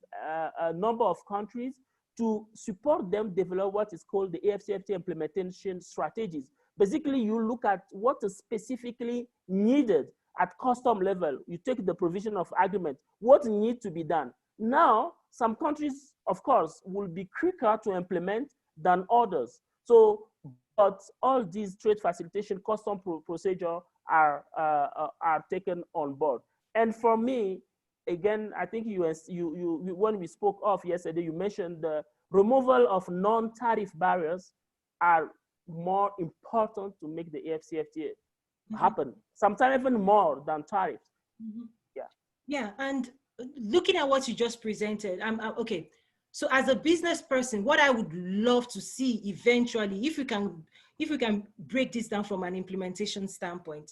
a number of countries to support them develop what is called the AfCFTA implementation strategies. Basically, you look at what is specifically needed at custom level. You take the provision of agreement, what needs to be done. Now, some countries, of course, will be quicker to implement than others. So, but all these trade facilitation custom procedure are taken on board. And for me, again, I think when we spoke of yesterday, you mentioned the removal of non-tariff barriers are more important to make the AfCFTA happen. Sometimes even more than tariffs. Yeah. Yeah, and looking at what you just presented, okay. So as a business person, what I would love to see eventually, if we can break this down from an implementation standpoint,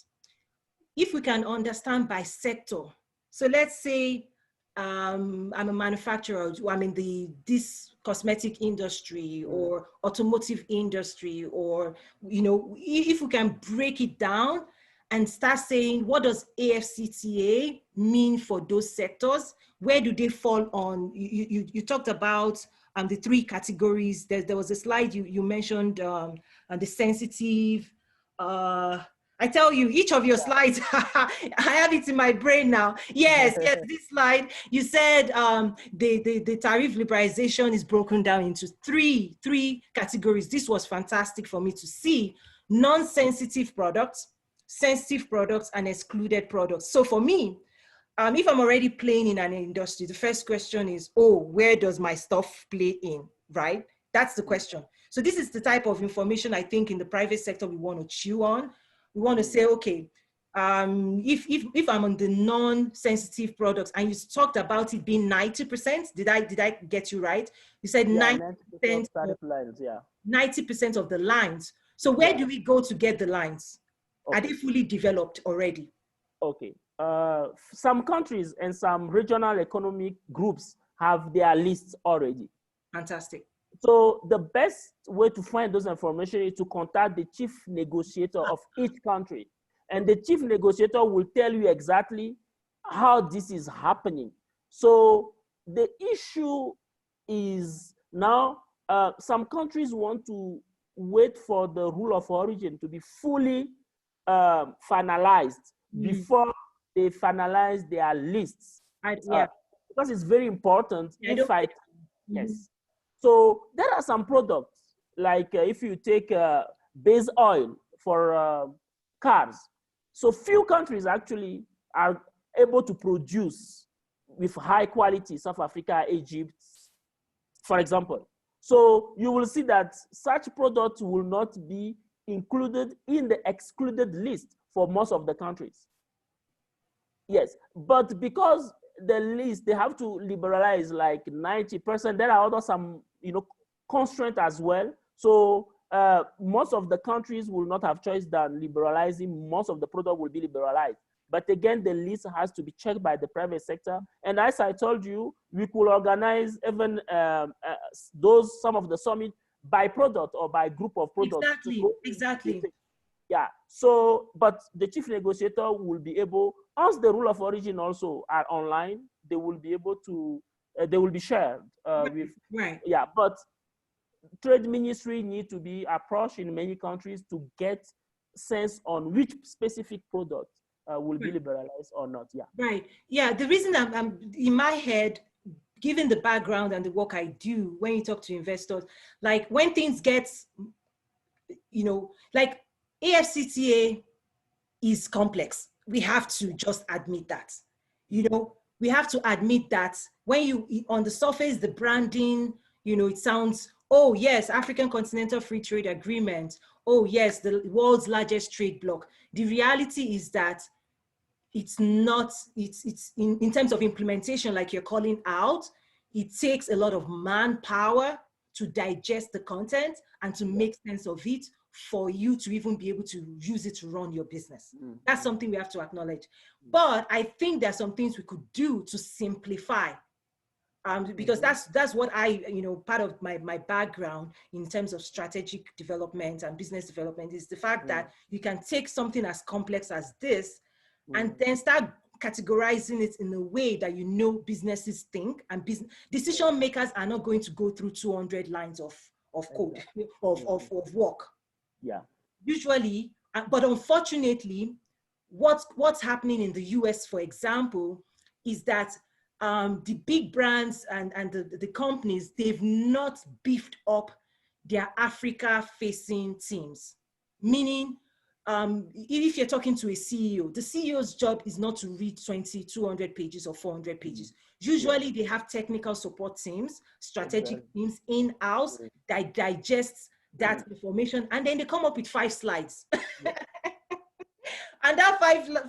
if we can understand by sector. So let's say I'm a manufacturer, I'm in this cosmetic industry or automotive industry, or, you know, if we can break it down and start saying, what does AfCFTA mean for those sectors? Where do they fall on? You talked about the three categories. There was a slide you mentioned, the sensitive. I tell you, each of your slides, I have it in my brain now. Yes, yes, this slide, you said the tariff liberalization is broken down into three categories. This was fantastic for me to see. Non-sensitive products, sensitive products, and excluded products. So for me, if I'm already playing in an industry, the first question is, oh, where does my stuff play in, right? That's the question. So this is the type of information I think in the private sector we want to chew on. We want to say, okay, if I'm on the non-sensitive products, and you talked about it being 90%, did I get you right? You said 90% of lines, 90% of the lines. So where do we go to get the lines? Okay. Are they fully developed already? Okay. Some countries and some regional economic groups have their lists already. Fantastic. So the best way to find those information is to contact the chief negotiator of each country. And the chief negotiator will tell you exactly how this is happening. So the issue is now, some countries want to wait for the rule of origin to be fully finalized before they finalize their lists. Because it's very important. Yes. So there are some products, like if you take base oil for cars. So few countries actually are able to produce with high quality, South Africa, Egypt, for example. So you will see that such products will not be included in the excluded list for most of the countries. Yes, but because the list, they have to liberalize like 90%. There are also some, constraint as well. So most of the countries will not have choice than liberalizing. Most of the product will be liberalized. But again, the list has to be checked by the private sector. And as I told you, we could organize even some of the summit by product or by group of products. Exactly. Yeah, so, but the chief negotiator will be able, once the rule of origin also are online, they will be able to, they will be shared with, yeah, but trade ministry need to be approached in many countries to get sense on which specific product will be liberalized or not, yeah. Right, yeah, the reason I'm in my head, given the background and the work I do, when you talk to investors, like when things get, like AfCFTA is complex. We have to just admit that. We have to admit that when you, on the surface, the branding, it sounds, oh yes, African Continental Free Trade Agreement. Oh yes, the world's largest trade bloc. The reality is that it's not, it's in terms of implementation, like you're calling out, it takes a lot of manpower to digest the content and to make sense of it for you to even be able to use it to run your business. That's something we have to acknowledge. But I think there's some things we could do to simplify. Because that's what I, part of my background in terms of strategic development and business development is the fact that you can take something as complex as this and then start categorizing it in a way that businesses think, and decision makers are not going to go through 200 lines of code, of work. Yeah. Usually, but unfortunately, what's happening in the US, for example, is that the big brands and the companies, they've not beefed up their Africa-facing teams. Meaning, if you're talking to a CEO, the CEO's job is not to read 200 pages or 400 pages. Usually they have technical support teams, strategic teams in-house that digests that information, and then they come up with 5 slides. And that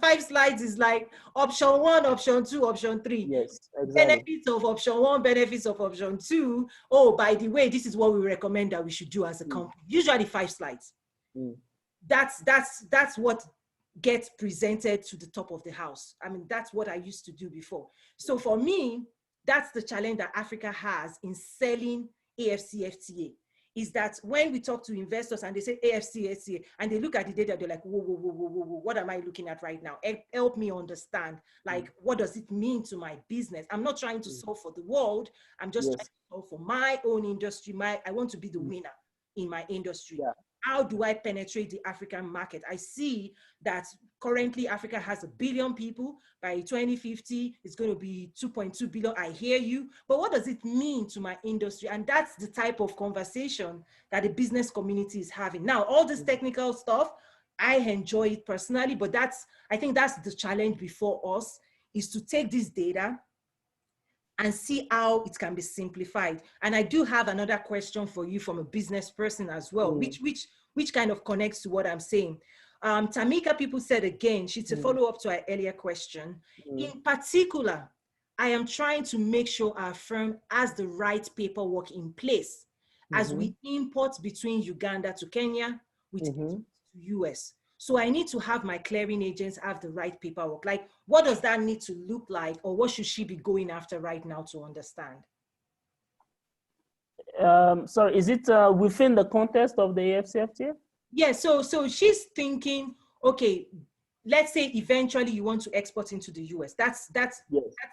five slides is like option 1, option 2, option 3. Yes, exactly. Benefits of option 1, benefits of option 2. Oh, by the way, this is what we recommend that we should do as a company. Usually 5 slides. That's what gets presented to the top of the house. I mean, that's what I used to do before. So for me, that's the challenge that Africa has in selling AfCFTA. Is that when we talk to investors and they say AfCFTA and they look at the data, they're like, whoa, what am I looking at right now? Help me understand, like, what does it mean to my business? I'm not trying to solve for the world. I'm just trying to solve for my own industry. I want to be the winner in my industry. Yeah. How do I penetrate the African market? I see that currently Africa has 1 billion people. By 2050, it's going to be 2.2 billion. I hear you. But what does it mean to my industry? And that's the type of conversation that the business community is having. Now, all this technical stuff, I enjoy it personally, but I think that's the challenge before us, is to take this data and see how it can be simplified. And I do have another question for you from a business person as well, which kind of connects to what I'm saying. Tamika People said again, she's a follow-up to our earlier question. In particular, I am trying to make sure our firm has the right paperwork in place as we import between Uganda to Kenya, with to US. So I need to have my clearing agents have the right paperwork. Like, what does that need to look like, or what should she be going after right now to understand? Sorry, is it within the context of the AfCFTA? Yeah, so she's thinking, okay, let's say eventually you want to export into the US. That's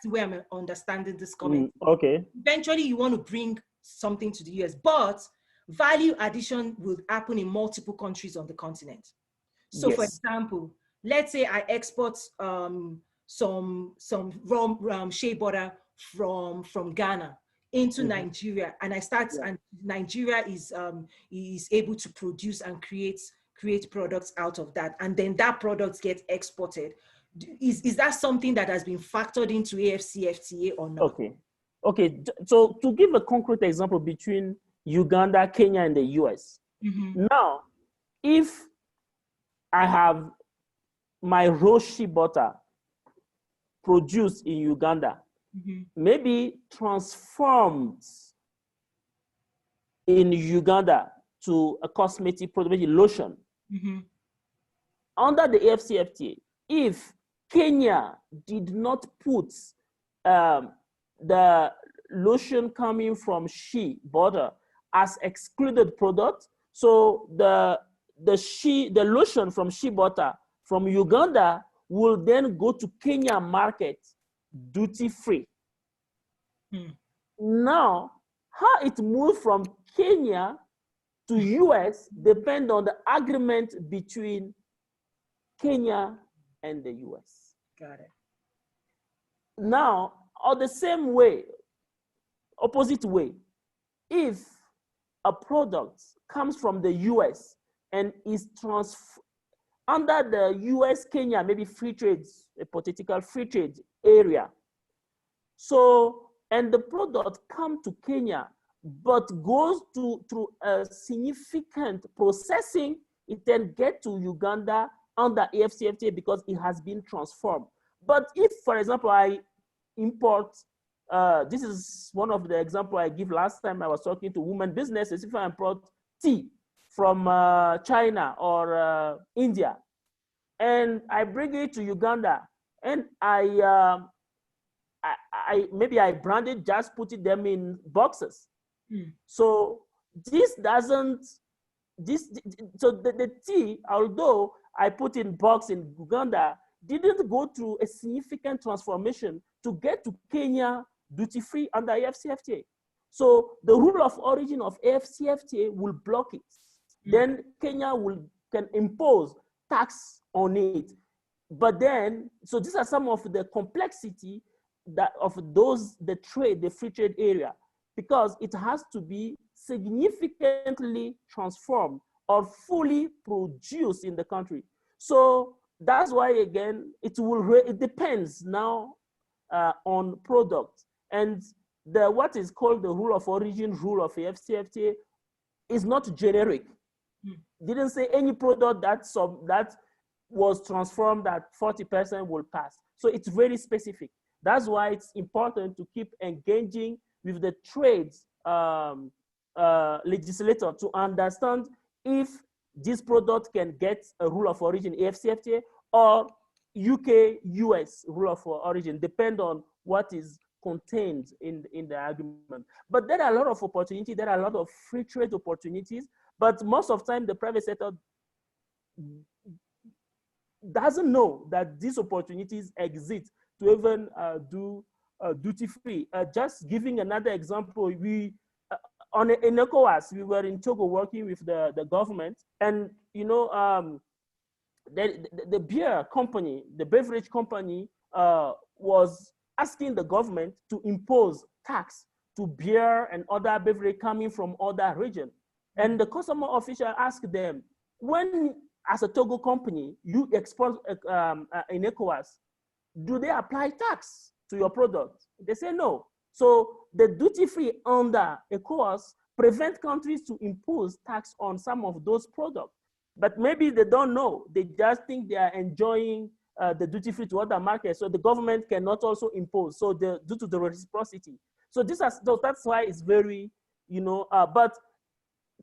where I'm understanding this comment. Okay. Eventually you want to bring something to the US, but value addition will happen in multiple countries on the continent. So for example, let's say I export some raw shea butter from Ghana into Nigeria, and I start, and Nigeria is able to produce and create products out of that, and then that product gets exported. Is that something that has been factored into AfCFTA or not? Okay. So to give a concrete example between Uganda, Kenya, and the US. Now, if I have my raw shea butter produced in Uganda, maybe transformed in Uganda to a cosmetic product, maybe lotion. Under the AfCFTA, if Kenya did not put the lotion coming from shea butter as excluded product, so the lotion from shea butter from Uganda will then go to Kenya market duty free. Now, how it moves from Kenya to US depends on the agreement between Kenya and the US. Got it. Now, or the same way, opposite way, if a product comes from the US and is under the US-Kenya, maybe free trade, a hypothetical free trade area. So, and the product comes to Kenya, but goes through a significant processing, it then gets to Uganda under AfCFTA because it has been transformed. But if, for example, I import, this is one of the examples I give last time I was talking to women businesses, if I import tea from China or India, and I bring it to Uganda, and maybe I branded, just put them in boxes. So this doesn't, so the tea, although I put in box in Uganda, didn't go through a significant transformation to get to Kenya duty-free under AfCFTA. So the rule of origin of AfCFTA will block it. Then Kenya can impose tax on it. But then, so these are some of the complexity that of the free trade area, because it has to be significantly transformed or fully produced in the country. So that's why, again, it depends now on product. And what is called the rule of origin rule of AfCFTA is not generic. Didn't say any product that was transformed that 40% will pass. So it's very specific. That's why it's important to keep engaging with the trades legislator to understand if this product can get a rule of origin AfCFTA or UK, US rule of origin, depend on what is contained in the argument. But there are a lot of opportunities, there are a lot of free trade opportunities, but most of the time the private sector doesn't know that these opportunities exist to even do duty-free. Just giving another example, in ECOWAS, we were in Togo working with the government, and the beer company, the beverage company, was asking the government to impose tax to beer and other beverage coming from other regions. And the customer official asked them, when, as a Togo company, you export in ECOWAS, do they apply tax to your product? They say no. So the duty-free under ECOWAS prevent countries to impose tax on some of those products. But maybe they don't know. They just think they are enjoying the duty-free to other markets. So the government cannot also impose. So due to the reciprocity. So that's why it's very, but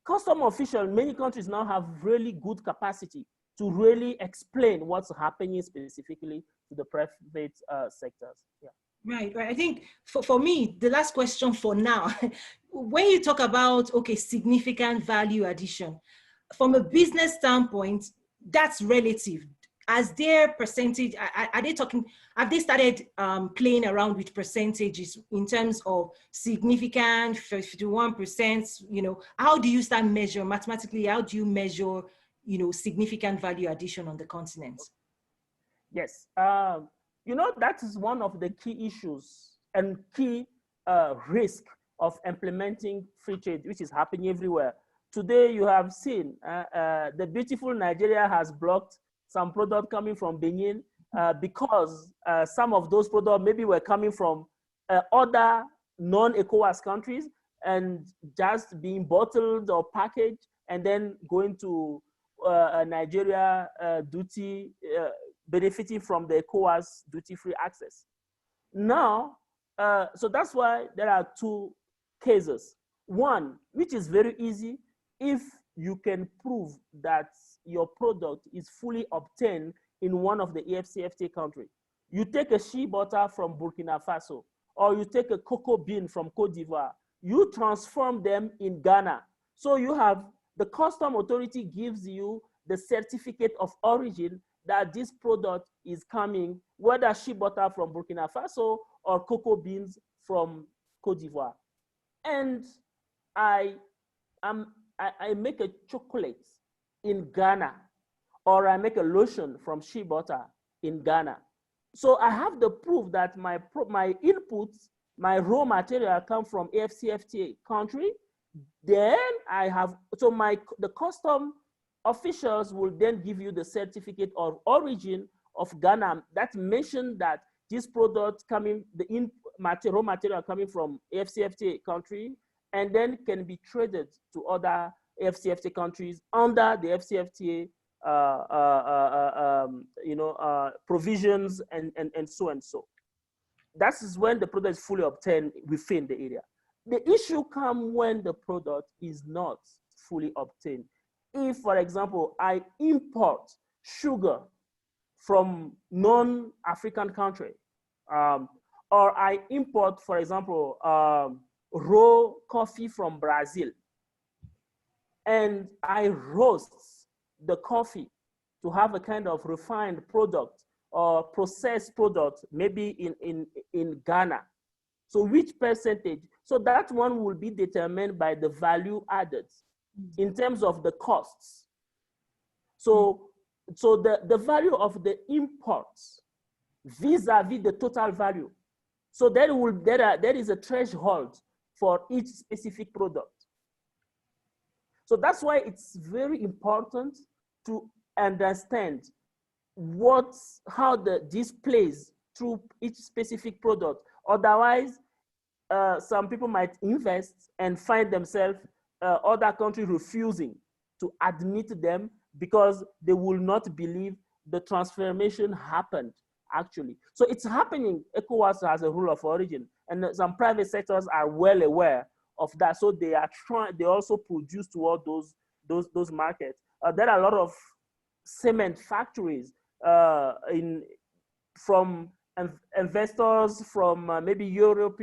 custom officials, many countries now have really good capacity to really explain what's happening specifically to the private sectors. Yeah. Right. I think for me, the last question for now, when you talk about, okay, significant value addition, from a business standpoint, that's relative. As their percentage, have they started playing around with percentages in terms of significant 51%, how do you start measure mathematically, how do you measure, significant value addition on the continent? Yes, that is one of the key issues and key risk of implementing free trade, which is happening everywhere. Today, you have seen the beautiful Nigeria has blocked some product coming from Benin because some of those products maybe were coming from other non-ECOWAS countries and just being bottled or packaged and then going to Nigeria duty, benefiting from the ECOWAS duty-free access. Now, so that's why there are two cases. One, which is very easy, if you can prove that your product is fully obtained in one of the AfCFTA countries. You take a shea butter from Burkina Faso, or you take a cocoa bean from Cote d'Ivoire, you transform them in Ghana. So you have, the custom authority gives you the certificate of origin that this product is coming, whether shea butter from Burkina Faso or cocoa beans from Cote d'Ivoire. And I make a chocolate in Ghana, or I make a lotion from shea butter in Ghana. So I have the proof that my inputs, my raw material come from AfCFTA country. Then I have, so the custom officials will then give you the certificate of origin of Ghana that mention that this product coming, the raw material coming from AfCFTA country, and then can be traded to other AfCFTA countries under the AfCFTA provisions and so and so. That is when the product is fully obtained within the area. The issue comes when the product is not fully obtained. if, for example, I import sugar from non-African country, or I import, for example, raw coffee from Brazil, and I roast the coffee to have a kind of refined product or processed product, maybe in Ghana. So which percentage? So that one will be determined by the value added in terms of the costs. So, the value of the imports vis-a-vis the total value. So there is a threshold for each specific product. So that's why it's very important to understand how this plays through each specific product. Otherwise, some people might invest and find themselves other countries refusing to admit them because they will not believe the transformation happened actually. So it's happening. ECOWAS has a rule of origin, and some private sectors are well aware of that. So they are trying. They also produce toward those markets. There are a lot of cement factories from investors from maybe Europe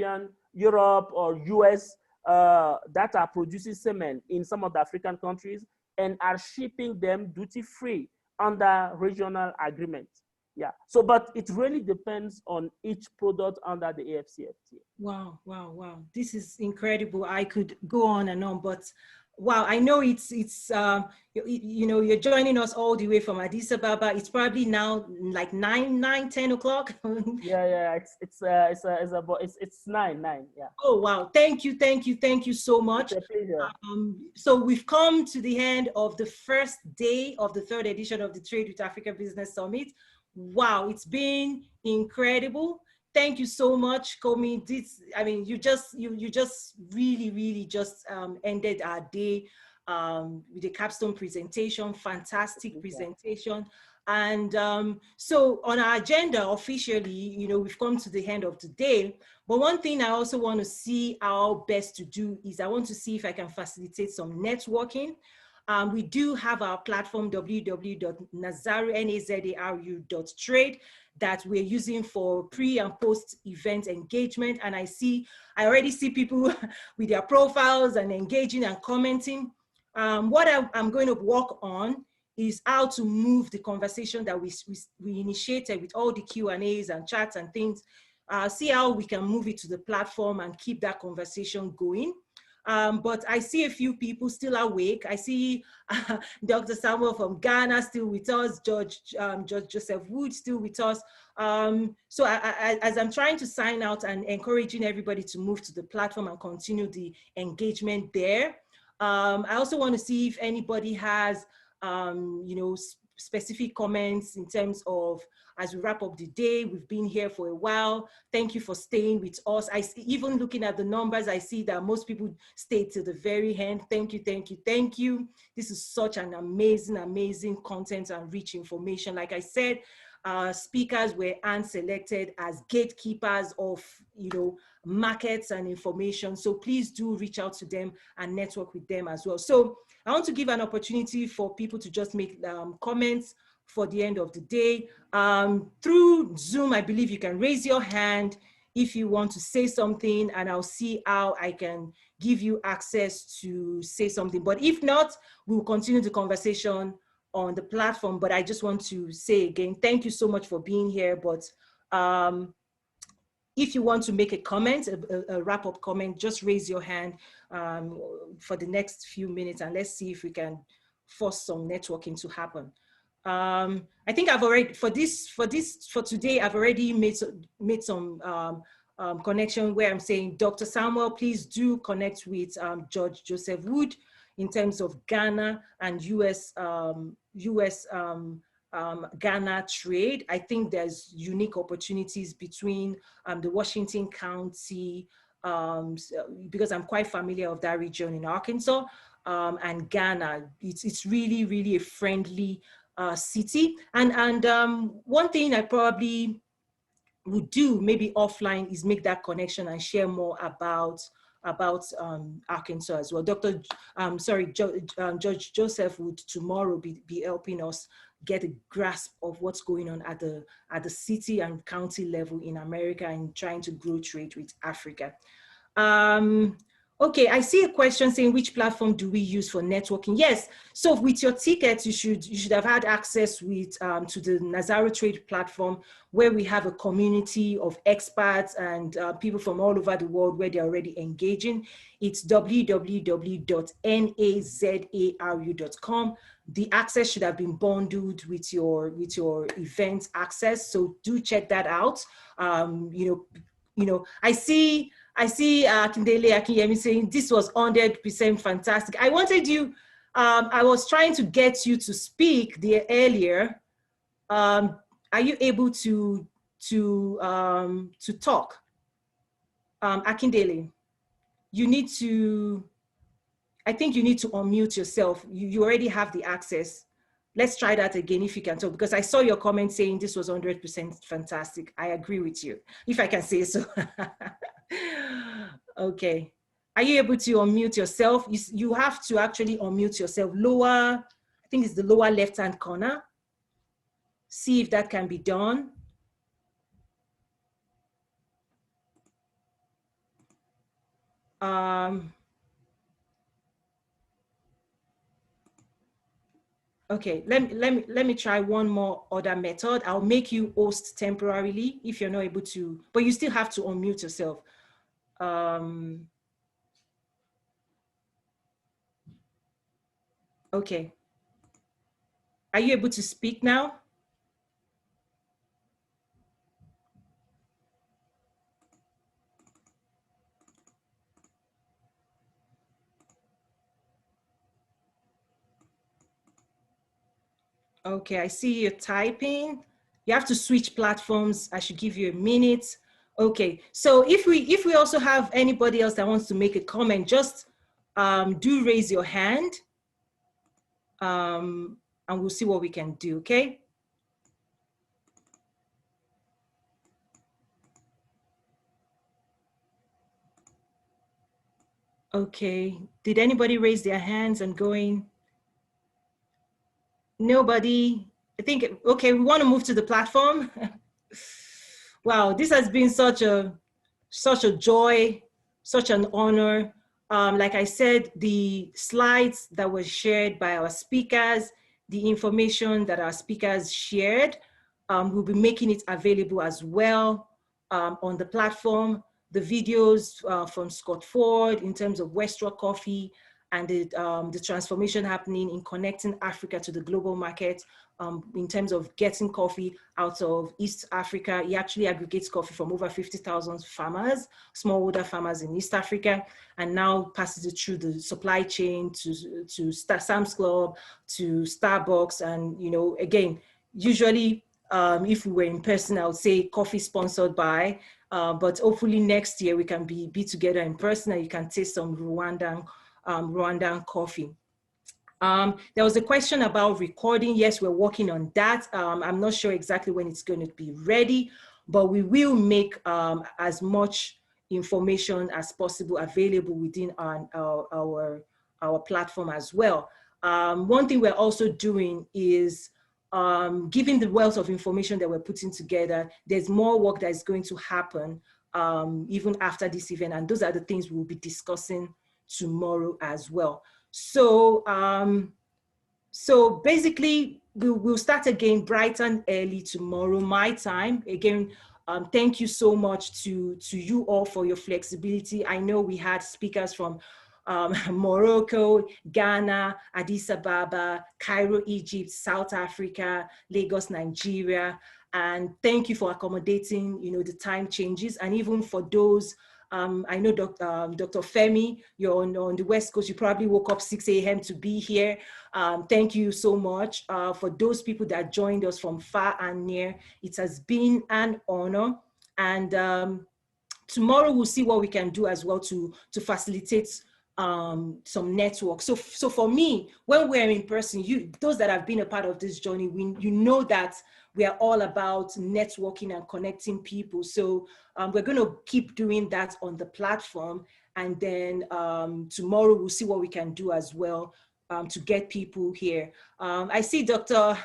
or US that are producing cement in some of the African countries and are shipping them duty-free under regional agreements. Yeah, so but it really depends on each product under the AfCFTA. Wow, wow, wow. This is incredible. I could go on and on, but wow, I know it's you know, you're joining us all the way from Addis Ababa. It's probably now like 10 o'clock. Yeah, it's 9, yeah. Oh wow, thank you so much. It's a pleasure. So we've come to the end of the first day of the third edition of the Trade with Africa Business Summit. Wow, it's been incredible. Thank you so much, Komi. I mean, you just really just ended our day with a capstone presentation, fantastic presentation. And so on our agenda officially, you know, we've come to the end of the day. But one thing I also want to see how best to do is I want to see if I can facilitate some networking. We do have our platform, www.nazaru.trade, that we're using for pre and post event engagement. And I already see people with their profiles and engaging and commenting. What I'm going to work on is how to move the conversation that we initiated with all the Q&As and chats and things, see how we can move it to the platform and keep that conversation going. But I see a few people still awake. I see Dr. Samuel from Ghana still with us, Judge Joseph Wood still with us. So as I'm trying to sign out and encouraging everybody to move to the platform and continue the engagement there, I also want to see if anybody has, you know, specific comments in terms of, as we wrap up the day, we've been here for a while. Thank you for staying with us. Even looking at the numbers, I see that most people stayed to the very end. Thank you. This is such an amazing content and rich information. Like I said, speakers were hand-selected as gatekeepers of, you know, markets and information. So please do reach out to them and network with them as well. So I want to give an opportunity for people to just make comments for the end of the day. Through Zoom, I believe you can raise your hand if you want to say something, and I'll see how I can give you access to say something. But if not, we'll continue the conversation on the platform. But I just want to say again, thank you so much for being here. But if you want to make a comment, a wrap-up comment, just raise your hand for the next few minutes, and let's see if we can force some networking to happen. I think I've already, for today, I've already made some connection where I'm saying, Dr. Samuel, please do connect with Judge Joseph Wood in terms of Ghana and US Ghana trade. I think there's unique opportunities between the Washington County, because I'm quite familiar with that region in Arkansas, and Ghana. It's really a friendly city. And one thing I probably would do maybe offline is make that connection and share more about about Arkansas as well. Judge Joseph would tomorrow be helping us get a grasp of what's going on at the city and county level in America and trying to grow trade with Africa. Okay, I see a question saying, which platform do we use for networking? Yes, so with your tickets, you should have had access with to the Nazaro Trade platform, where we have a community of experts and people from all over the world where they're already engaging. It's www.nazaru.com. The access should have been bundled with your event access, so do check that out. You know, I see Akindele Akinyemi saying this was 100% fantastic. I wanted you, I was trying to get you to speak there earlier. Are you able to talk? Akindele, you need to, I think you need to unmute yourself. You already have the access. Let's try that again if you can talk, because I saw your comment saying this was 100% fantastic. I agree with you, if I can say so. Okay. Are you able to unmute yourself? You have to actually unmute yourself. Lower, I think it's the lower left-hand corner. See if that can be done. Okay, let me try one more other method. I'll make you host temporarily if you're not able to, but you still have to unmute yourself. Okay. Are you able to speak now? Okay, I see you typing. You have to switch platforms. I should give you a minute. Okay, so if we also have anybody else that wants to make a comment, just do raise your hand, and we'll see what we can do, okay? Okay, did anybody raise their hands and going? Nobody. I think, okay, we want to move to the platform. Wow, this has been such a joy, such an honor. Like I said, the slides that were shared by our speakers, the information that our speakers shared, we'll be making it available as well on the platform. The videos from Scott Ford in terms of Westrock Coffee and the transformation happening in connecting Africa to the global market, in terms of getting coffee out of East Africa. He actually aggregates coffee from over 50,000 farmers, smallholder farmers in East Africa, and now passes it through the supply chain to Sam's Club, to Starbucks. And, you know, again, usually if we were in person, I would say coffee sponsored by, but hopefully next year we can be together in person and you can taste some Rwandan coffee. There was a question about recording. Yes, we're working on that. I'm not sure exactly when it's going to be ready, but we will make as much information as possible available within our platform as well. One thing we're also doing is, given the wealth of information that we're putting together, there's more work that is going to happen even after this event, and those are the things we'll be discussing tomorrow as well. So, so basically, we'll start again bright and early tomorrow, my time. Again, thank you so much to you all for your flexibility. I know we had speakers from Morocco, Ghana, Addis Ababa, Cairo, Egypt, South Africa, Lagos, Nigeria. And thank you for accommodating, you know, the time changes. And even for those, I know Dr. Femi, you're on the West Coast, you probably woke up 6 a.m. to be here. Thank you so much. For those people that joined us from far and near, it has been an honor. And tomorrow we'll see what we can do as well to facilitate some network. So for me, when we're in person, those that have been a part of this journey, you know that we are all about networking and connecting people. So we're going to keep doing that on the platform. And then tomorrow we'll see what we can do as well to get people here. I see Dr.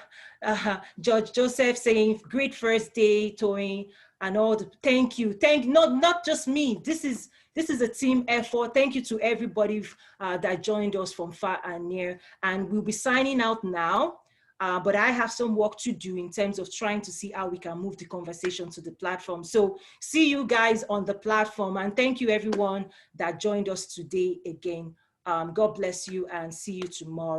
George Joseph saying, great first day, Toyin, and all the, thank you. Not just me, this is a team effort. Thank you to everybody that joined us from far and near. And we'll be signing out now. But I have some work to do in terms of trying to see how we can move the conversation to the platform. So see you guys on the platform. And thank you everyone that joined us today again. God bless you and see you tomorrow.